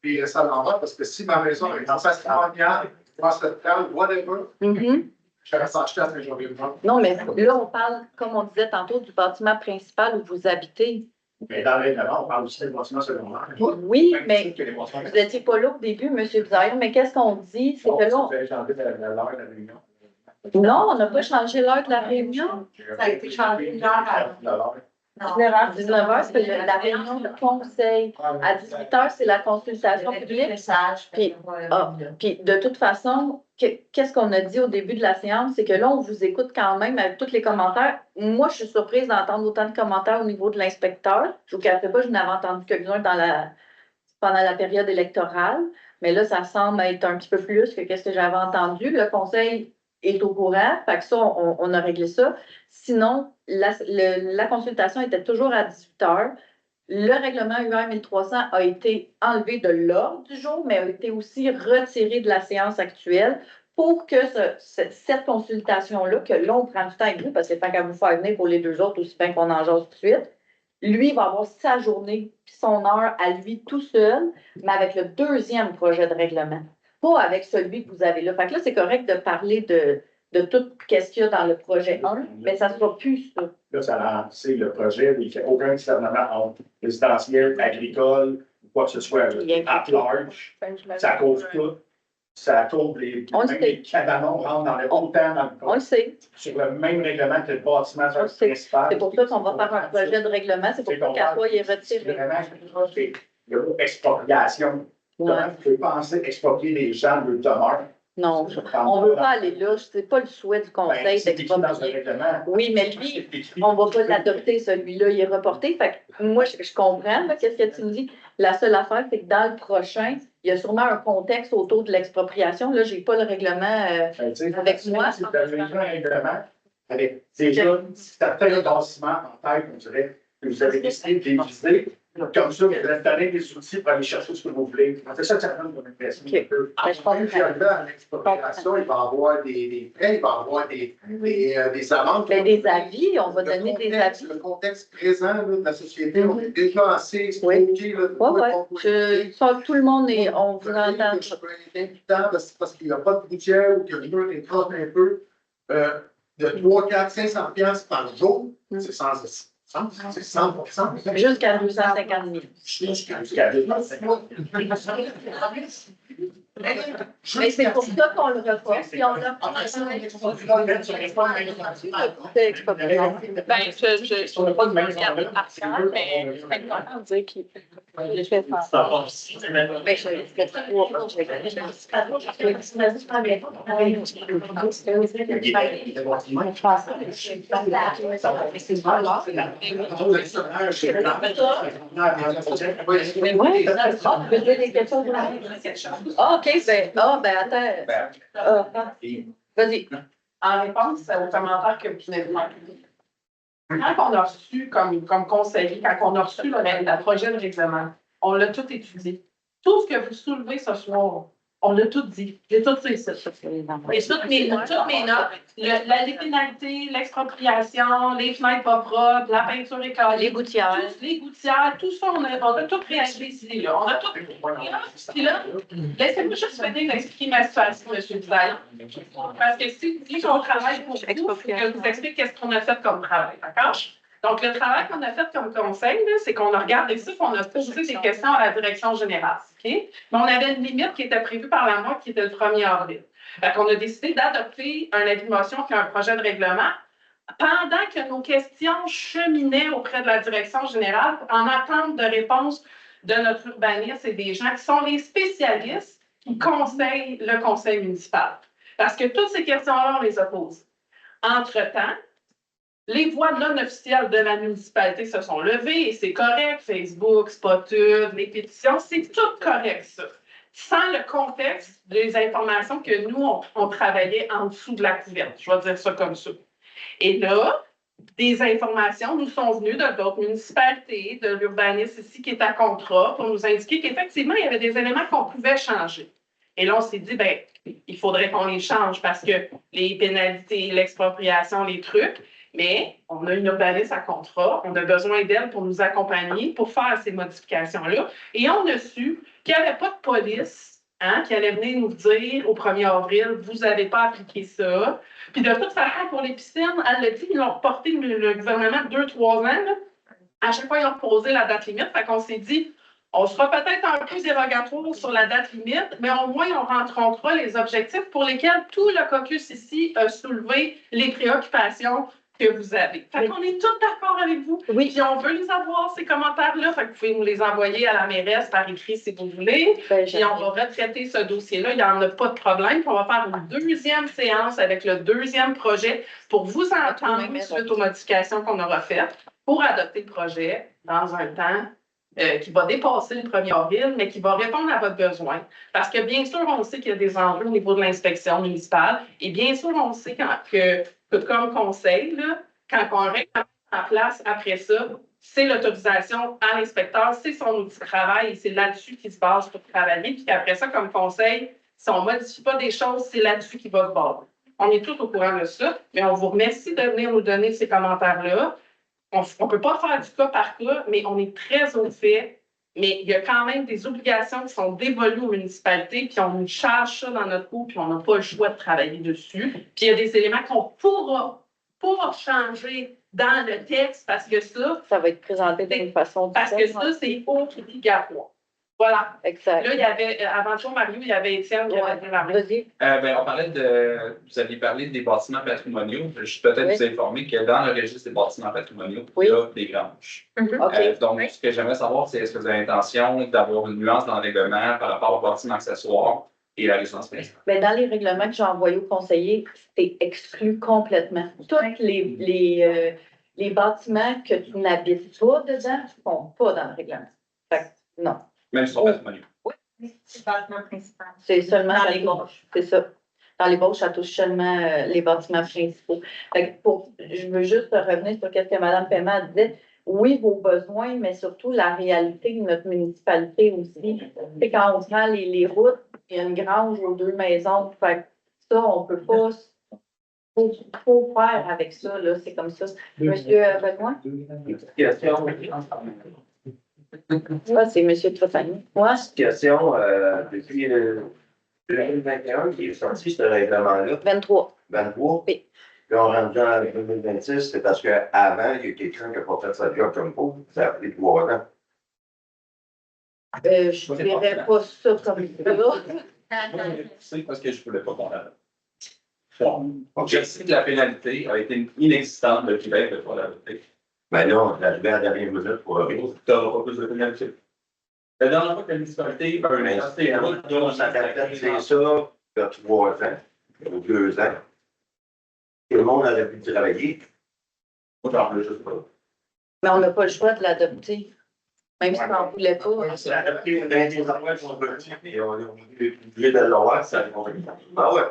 puis ça à l'envers, parce que si ma maison est en patrimoniale, conceptuelle, whatever, je reste acheté à Saint-Jean-Ville-Mont. Non, mais là, on parle, comme on disait tantôt, du bâtiment principal où vous habitez. Mais dans le règlement, on parle aussi des bâtiments secondaires. Oui, mais vous n'étiez pas là au début, M. Bisaillon, mais qu'est-ce qu'on dit? C'est que là, non, on n'a pas changé l'heure de la réunion. Ça a été changé une heure avant. 19h, c'est la réunion de conseil. À 18h, c'est la consultation publique. Puis de toute façon, qu'est-ce qu'on a dit au début de la séance? C'est que là, on vous écoute quand même avec tous les commentaires. Moi, je suis surprise d'entendre autant de commentaires au niveau de l'inspecteur. Je ne vous cacherai pas, je n'avais entendu quelques-uns pendant la période électorale. Mais là, ça semble être un petit peu plus que ce que j'avais entendu. Le conseil est au courant, fait que ça, on a réglé ça. Sinon, la consultation était toujours à 18h. Le règlement UR 1300 a été enlevé de l'ordre du jour, mais a été aussi retiré de la séance actuelle pour que cette consultation-là, que là, on prend du temps avec vous, parce que c'est pas qu'à vous faire venir pour les deux autres, aussi bien qu'on en jase tout de suite, lui va avoir sa journée puis son heure à lui tout seul, mais avec le deuxième projet de règlement. Pas avec celui que vous avez là. Fait que là, c'est correct de parler de tout ce qu'il y a dans le projet 1, mais ça ne sera plus ça. Là, ça a lancé le projet, il n'y a aucun discernement entre résidentiel, agricole, ou quoi que ce soit, at large. Ça couvre tout. Ça couvre les cabanons rentrent dans le autant dans le On le sait. sur le même règlement que le bâtiment principal. C'est pour ça qu'on va faire un projet de règlement, c'est pour ça qu'à toi, il est retiré. Il y a expropriation. Comment vous pouvez penser exproprier les gens de demeure? Non, on ne veut pas aller là. Ce n'est pas le souhait du conseil d'exproprier. Oui, mais lui, on ne va pas l'adopter, celui-là. Il est reporté. Fait que moi, je comprends qu'est-ce que tu me dis. La seule affaire, c'est que dans le prochain, il y a sûrement un contexte autour de l'expropriation. Là, je n'ai pas le règlement avec moi. Si vous avez un règlement avec déjà certains bâtiments en tête, on dirait que vous avez décidé de les viser. Comme ça, vous allez donner des outils pour aller chercher ce que vous voulez. C'est ça que ça donne comme impression. Okay. Je pense que à l'expropriation, il va y avoir des prêts, il va y avoir des amendes. Mais des avis, on va donner des avis. Le contexte présent là, de la société, on est déjà assez expliqué. Tout le monde est, on vous entend. Je peux être imputant parce qu'il n'y a pas de gouttière ou que le mur est trop un peu. De 3, 4, 500 piastres par jour, c'est sans essai. C'est 100%. Jusqu'à 250 000. Jusqu'à 250 000. Mais c'est pour ça qu'on le reporte. Puis on l'a pas. Ben, je ne pas de même regarder par ça, mais je suis content de dire qu'il fait ça. Mais je vais OK, attends. Vas-y. En réponse au commentaire que vous venez de faire, quand on a reçu comme conseiller, quand on a reçu le projet de règlement, on l'a tout étudié. Tout ce que vous soulevez ce soir, on l'a tout dit. J'ai tout fait ça. Et toutes mes notes, la pénalité, l'expropriation, les fenêtres pas propres, la peinture éclairée, les gouttières, tout ça, on a tout réalisé ici. Là. On a tout. Puis là, laissez-moi juste venir d'expliquer ma situation, M. Bisaillon. Parce que si on travaille pour vous, il faut que je vous explique qu'est-ce qu'on a fait comme travail, d'accord? Donc, le travail qu'on a fait comme conseil, c'est qu'on a regardé ça, on a posé des questions à la direction générale. OK? Mais on avait une limite qui était prévue par la loi qui était le 1er avril. Fait qu'on a décidé d'adopter un avis de motion qui est un projet de règlement pendant que nos questions cheminaient auprès de la direction générale en attente de réponse de notre urbaniste et des gens qui sont les spécialistes qui conseillent le conseil municipal. Parce que toutes ces questions-là, on les a posées. Entre-temps, les voix non officielles de la municipalité se sont levées et c'est correct. Facebook, Spotud, les pétitions, c'est tout correct, ça. Sans le contexte des informations que nous, on travaillait en dessous de la couverte. Je vais dire ça comme ça. Et là, des informations nous sont venues de d'autres municipalités, de l'urbanisme ici qui est à contrat, pour nous indiquer qu'effectivement, il y avait des éléments qu'on pouvait changer. Et là, on s'est dit, ben, il faudrait qu'on les change parce que les pénalités, l'expropriation, les trucs, mais on a une urbaniste à contrat, on a besoin d'elle pour nous accompagner, pour faire ces modifications-là. Et on a su qu'il n'y avait pas de police qui allait venir nous dire au 1er avril, vous n'avez pas appliqué ça. Puis de toute façon, pour les piscines, elle l'a dit, ils l'ont reporté le gouvernement 2-3 ans. Là. À chaque fois, ils ont reposé la date limite. Fait qu'on s'est dit, on sera peut-être un peu dérogatoire sur la date limite, mais au moins, on rencontrera les objectifs pour lesquels tout le caucus ici a soulevé les préoccupations que vous avez. Fait qu'on est tous d'accord avec vous. Oui. Puis on veut les avoir, ces commentaires-là. Fait que vous pouvez nous les envoyer à la mairesse par écrit si vous voulez. Puis on va retraiter ce dossier-là. Il n'y en a pas de problème. Puis on va faire une deuxième séance avec le deuxième projet pour vous entendre suite aux modifications qu'on aura faites pour adopter le projet dans un temps qui va dépasser le 1er avril, mais qui va répondre à votre besoin. Parce que bien sûr, on sait qu'il y a des enjeux au niveau de l'inspection municipale. Et bien sûr, on sait que comme conseil, là, quand on règle en place après ça, c'est l'autorisation à l'inspecteur, c'est son outil de travail et c'est là-dessus qu'il se base pour travailler. Puis qu'après ça, comme conseil, si on ne modifie pas des choses, c'est là-dessus qu'il va se baser. On est tous au courant de ça, mais on vous remercie de venir nous donner ces commentaires-là. On ne peut pas faire du cas par cas, mais on est très au fait. Mais il y a quand même des obligations qui sont dévolues aux municipalités, puis on nous charge ça dans notre coût, puis on n'a pas le choix de travailler dessus. Puis il y a des éléments qu'on pourra changer dans le texte parce que ça va être présenté d'une façon différente. Parce que ça, c'est obligatoire. Voilà. Exact. Là, il y avait, avant toi, Mario, il y avait Étienne qui avait parlé. On parlait vous aviez parlé des bâtiments patrimoniaux. Je suis peut-être vous informer que dans le registre des bâtiments patrimoniaux, il y a des granges. Donc, ce que j'aimerais savoir, c'est est-ce que vous avez l'intention d'avoir une nuance dans le règlement par rapport aux bâtiments accessoires et la résidence principale? Bien, dans les règlements que j'ai envoyés aux conseillers, c'est exclu complètement. Tous les bâtiments que tu n'habites pas dedans ne sont pas dans le règlement. Fait que, non. Même sur patrimoniaux. Oui. C'est le bâtiment principal. C'est seulement dans les bâches. C'est ça. Dans les bâches, ça touche seulement les bâtiments principaux. Fait que je veux juste revenir sur ce que Mme Paiement disait. Oui, vos besoins, mais surtout la réalité de notre municipalité aussi. C'est quand on prend les routes, il y a une grange aux 2 maisons. Fait que ça, on ne peut pas. Faut faire avec ça, là. C'est comme ça. Monsieur Benoît? C'est M. Trofani. Moi? Question, depuis 2021, qui est sorti ce règlement-là. 23. 23? Oui. Puis on rentre en 2026, c'est parce qu'avant, il y a quelqu'un qui n'a pas fait sa job comme faut. Ça a pris 3 ans. Je ne dirais pas ça comme ça. C'est parce que je ne voulais pas qu'on l'arrête. Je sais que la pénalité a été inexistante depuis l'année de fois l'arrêter. Mais là, on est arrivé à la dernière minute pour rien. Tu n'auras pas plus de pénalité. La dernière fois que la municipalité a Mais c'est ça, il y a 3 ans, ou 2 ans. Tout le monde aurait pu travailler. Moi, j'en veux juste pas. Mais on n'a pas le choix de l'adopter. Même si on ne voulait pas. C'est adopté dans des endroits qui sont petits, et on est obligé de l'avoir, ça répond. Ah ouais.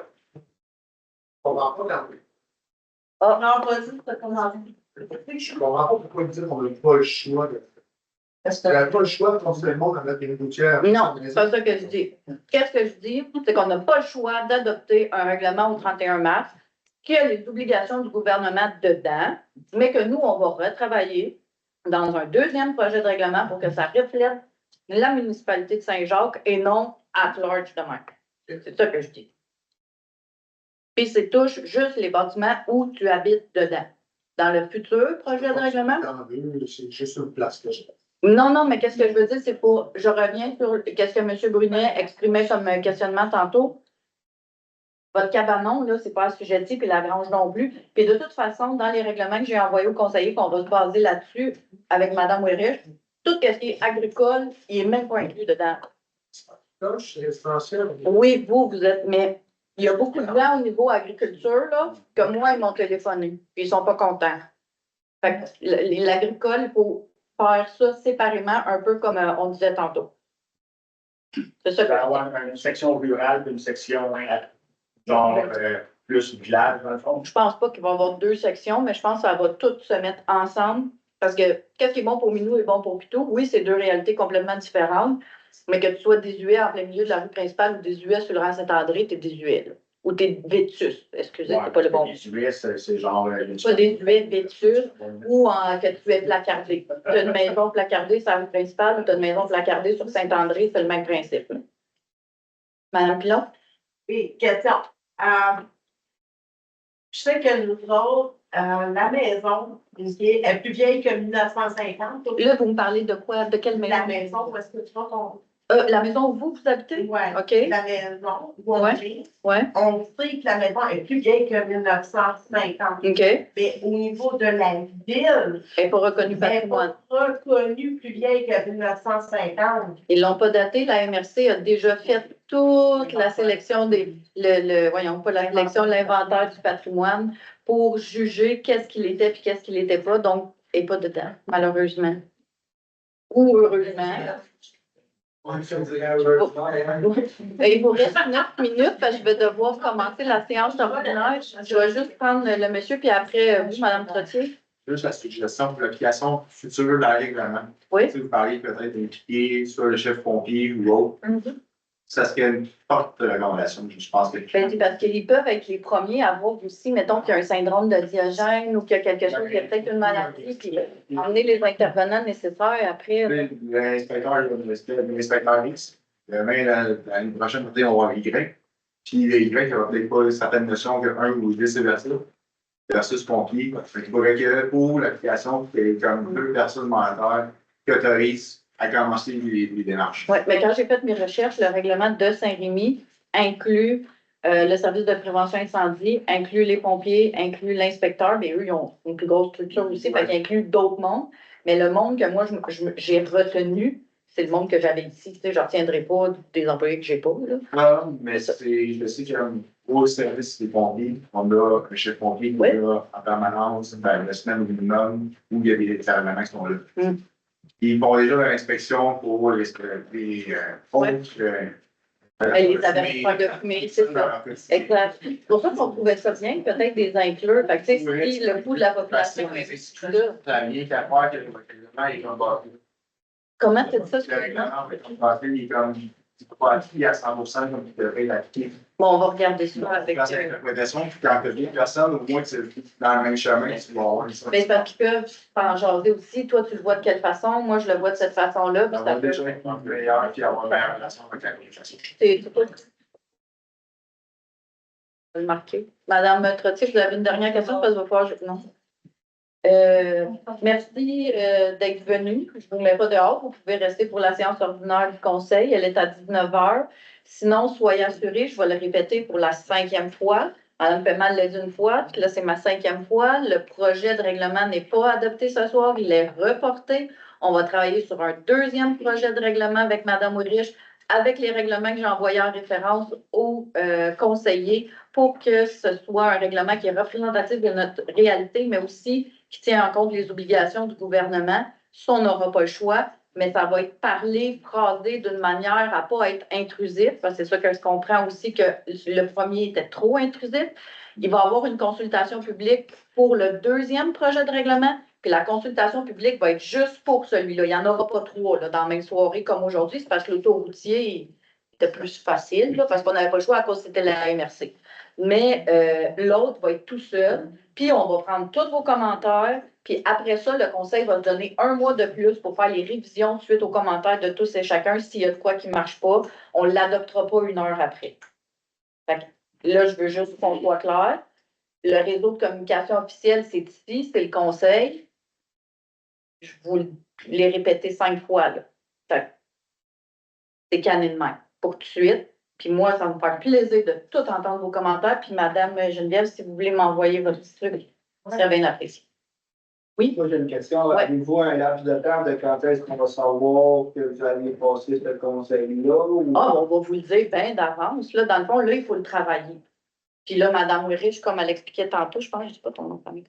On va pas garder. Ah, non, vas-y, tu as commencé. Je ne comprends pas pourquoi ils disent qu'on n'a pas le choix de. Est-ce qu'on n'a pas le choix de construire le monde dans notre routière? Non, c'est pas ça que je dis. Qu'est-ce que je dis? C'est qu'on n'a pas le choix d'adopter un règlement au 31 mars qui a les obligations du gouvernement dedans, mais que nous, on va retravailler dans un deuxième projet de règlement pour que ça reflète la municipalité de Saint-Jacques et non at large de même. C'est ça que je dis. Puis c'est touche juste les bâtiments où tu habites dedans. dans le futur projet de règlement? C'est juste une place que j'ai. Non, mais qu'est-ce que je veux dire, c'est je reviens sur qu'est-ce que M. Brunet exprimait comme questionnement tantôt. Votre cabanon, là, c'est pas assujetti, puis la grange non plus. Puis de toute façon, dans les règlements que j'ai envoyés au conseiller, qu'on va se baser là-dessus avec Mme Weirich, tout ce qui est agricole, il n'est même pas inclus dedans. Oui, vous êtes, mais il y a beaucoup de gens au niveau agriculture, là, que moi, ils m'ont téléphoné, puis ils sont pas contents. Fait que l'agricole, il faut faire ça séparément, un peu comme on disait tantôt. C'est ça Il va y avoir une section rurale et une section genre plus village, dans le fond. Je pense pas qu'il va y avoir 2 sections, mais je pense que ça va tout se mettre ensemble. Parce que qu'est-ce qui est bon pour Minou est bon pour Pitou. Oui, c'est 2 réalités complètement différentes, mais que tu sois désuet en plein milieu de la rue principale ou désuet sur le rang Saint-André, t'es désuet, là. Ou t'es vétus. Excusez, c'est pas le bon. Désuet, c'est genre. Pas désuet, vétus, ou que tu es placardé. Tu as une maison placardée sur la rue principale ou tu as une maison placardée sur Saint-André, c'est le même principe. Là. Madame Pilon? Oui, question. Je sais que nous autres, la maison est plus vieille que 1950. Là, vous me parlez de quoi? De quelle maison? La maison où est-ce que tu vas ton... la maison où vous habitez? Oui. OK. La maison où on vit. Ouais. On sait que la maison est plus vieille que 1950. OK. Mais au niveau de la ville, elle n'est pas reconnue patrimoine. Elle n'est pas reconnue plus vieille que 1950. Ils ne l'ont pas datée. La MRC a déjà fait toute la sélection voyons, pas la sélection, l'inventaire du patrimoine pour juger qu'est-ce qu'il était et qu'est-ce qu'il n'était pas. Donc, elle n'est pas dedans, malheureusement. Ou heureusement. Il vous reste 9 minutes parce que je vais devoir commencer la séance ordinaire. Je vais juste prendre le monsieur, puis après, vous, Mme Trottier. Juste la suggestion pour l'application future de la règlement. Oui. Si vous parlez peut-être d'impliquer soit le chef pompier ou autre, ça serait une forte recommandation, je pense. Ben, parce qu'ils peuvent être les premiers à voir aussi, mettons qu'il y a un syndrome de Diogène ou qu'il y a quelque chose, il y a peut-être une maladie, puis emmener les intervenants nécessaires après. L'inspecteur X, l'année prochaine, on va avoir Y. Puis le Y, il n'y aura peut-être pas certaines notions que 1 ou 10 et versa. Versus pompier. Il faudrait que pour l'application, il y ait comme 2 personnes volontaires qui autorisent à commencer les démarches. Oui, mais quand j'ai fait mes recherches, le règlement de Saint-Rémy inclut le service de prévention incendie, inclut les pompiers, inclut l'inspecteur, mais eux, ils ont une plus grosse structure aussi, fait qu'ils incluent d'autres mondes. Mais le monde que moi, j'ai retenu, c'est le monde que j'avais ici. Tu sais, je ne retiendrai pas des employés que je n'ai pas. Là. Ah, mais je sais qu'au service des pompiers, on a un chef pompier qui est là en permanence, la semaine au minimum, où il y a des intervenants qui sont là. Ils font déjà l'inspection pour les les avertisseurs de fumée, c'est ça. Exact. C'est pour ça qu'on trouvait ça bien, peut-être des inclure. Fait que, tu sais, si le coût de la population est là. Ça n'a rien qu'à faire que le règlement est comme bâti. Comment tu dis ça? Le règlement est comme bâti, il est comme pas acquis à 100% comme il devrait l'appliquer. Bon, on va regarder ça avec. Quand c'est l'interprétation, puis quand tu as 2 personnes, au moins, c'est dans le même chemin, tu vas avoir ça. Mais parce qu'ils peuvent en jaser aussi. Toi, tu le vois de quelle façon? Moi, je le vois de cette façon-là. On va déjà être meilleur puis avoir une meilleure relation avec la communication. C'est tout. Je vais le marquer. Madame Trottier, vous avez une dernière question parce que je vais pouvoir. Non. Merci d'être venu. Je ne vous mets pas dehors. Vous pouvez rester pour la séance ordinaire du conseil. Elle est à 19h. Sinon, soyez assurés, je vais le répéter pour la 5e fois. Mme Pemal l'a dit une fois, puis là, c'est ma 5e fois. Le projet de règlement n'est pas adopté ce soir, il est reporté. On va travailler sur un 2e projet de règlement avec Mme Weirich, avec les règlements que j'ai envoyés en référence aux conseillers pour que ce soit un règlement qui est représentatif de notre réalité, mais aussi qui tient en compte les obligations du gouvernement. Ça, on n'aura pas le choix, mais ça va être parlé, phrasé d'une manière à ne pas être intrusif, parce que c'est ça que je comprends aussi que le premier était trop intrusif. Il va y avoir une consultation publique pour le 2e projet de règlement, puis la consultation publique va être juste pour celui-là. Il n'y en aura pas 3 là, dans la même soirée comme aujourd'hui. C'est parce que l'autoroutier était plus facile, là, parce qu'on n'avait pas le choix à cause que c'était la MRC. Mais l'autre va être tout seul, puis on va prendre tous vos commentaires, puis après ça, le conseil va se donner 1 mois de plus pour faire les révisions suite aux commentaires de tous et chacun. S'il y a de quoi qui ne marche pas, on ne l'adoptera pas 1 heure après. Fait que là, je veux juste qu'on soit clair. le réseau de communication officiel, c'est ici, c'est le conseil. Je vous l'ai répété 5 fois, là. C'est cané de même, pour tout de suite. Puis moi, ça me fait plaisir de tout entendre vos commentaires. Puis Madame Geneviève, si vous voulez m'envoyer votre truc, ça serait bien apprécié. Oui? Moi, j'ai une question. Ouais. Avez-vous un laps de temps de quand est-ce qu'on va savoir que vous allez passer ce conseil-là? Ou... Ah, on va vous le dire bien d'avance. Là, dans le fond, là, il faut le travailler. Puis là, Mme Weirich, comme elle expliquait tantôt, je pense que je ne dis pas ton nom de famille.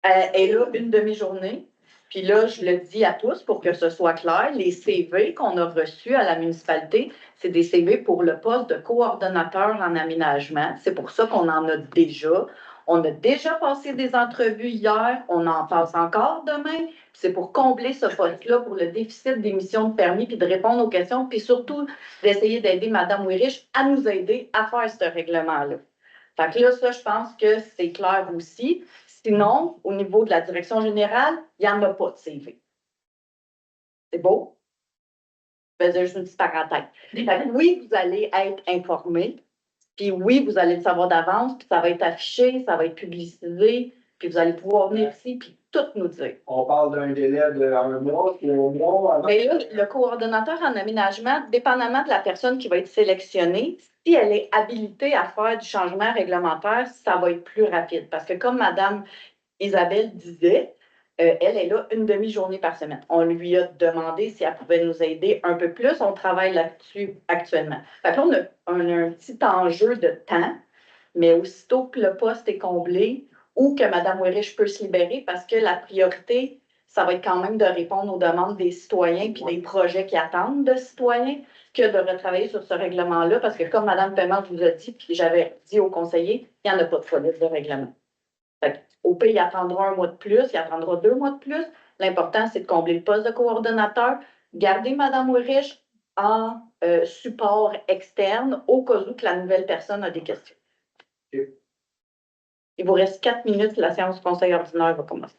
Elle est là une demi-journée. Puis là, je le dis à tous pour que ce soit clair, les CV qu'on a reçus à la municipalité, c'est des CV pour le poste de coordonnateur en aménagement. C'est pour ça qu'on en a déjà. On a déjà passé des entrevues hier, on en passe encore demain. C'est pour combler ce poste-là, pour le déficit d'émissions de permis, puis de répondre aux questions, puis surtout d'essayer d'aider Mme Weirich à nous aider à faire ce règlement-là. Fait que là, ça, je pense que c'est clair aussi. Sinon, au niveau de la direction générale, il n'y en a pas de CV. C'est beau? Je faisais juste une petite parenthèse. Fait que oui, vous allez être informés. Puis oui, vous allez le savoir d'avance, puis ça va être affiché, ça va être publicisé, puis vous allez pouvoir venir ici, puis tout nous dire. On parle d'un délai de 1 mois, 3 mois. Avant... Mais là, le coordonnateur en aménagement, dépendamment de la personne qui va être sélectionnée, si elle est habilitée à faire du changement réglementaire, ça va être plus rapide. Parce que comme Mme Isabelle disait, elle est là une demi-journée par semaine. On lui a demandé si elle pouvait nous aider un peu plus. On travaille là-dessus actuellement. Fait que là, on a un petit enjeu de temps, mais aussitôt que le poste est comblé ou que Mme Weirich peut se libérer, parce que la priorité, ça va être quand même de répondre aux demandes des citoyens puis des projets qui attendent de citoyens que de retravailler sur ce règlement-là, parce que comme Mme Paiement vous a dit, puis j'avais dit aux conseillers, il n'y en a pas de police de règlement. Au pire, il attendra 1 mois de plus, il attendra 2 mois de plus. L'important, c'est de combler le poste de coordonnateur, garder Mme Weirich en support externe au cas où que la nouvelle personne a des questions. Il vous reste 4 minutes, la séance du conseil ordinaire va commencer.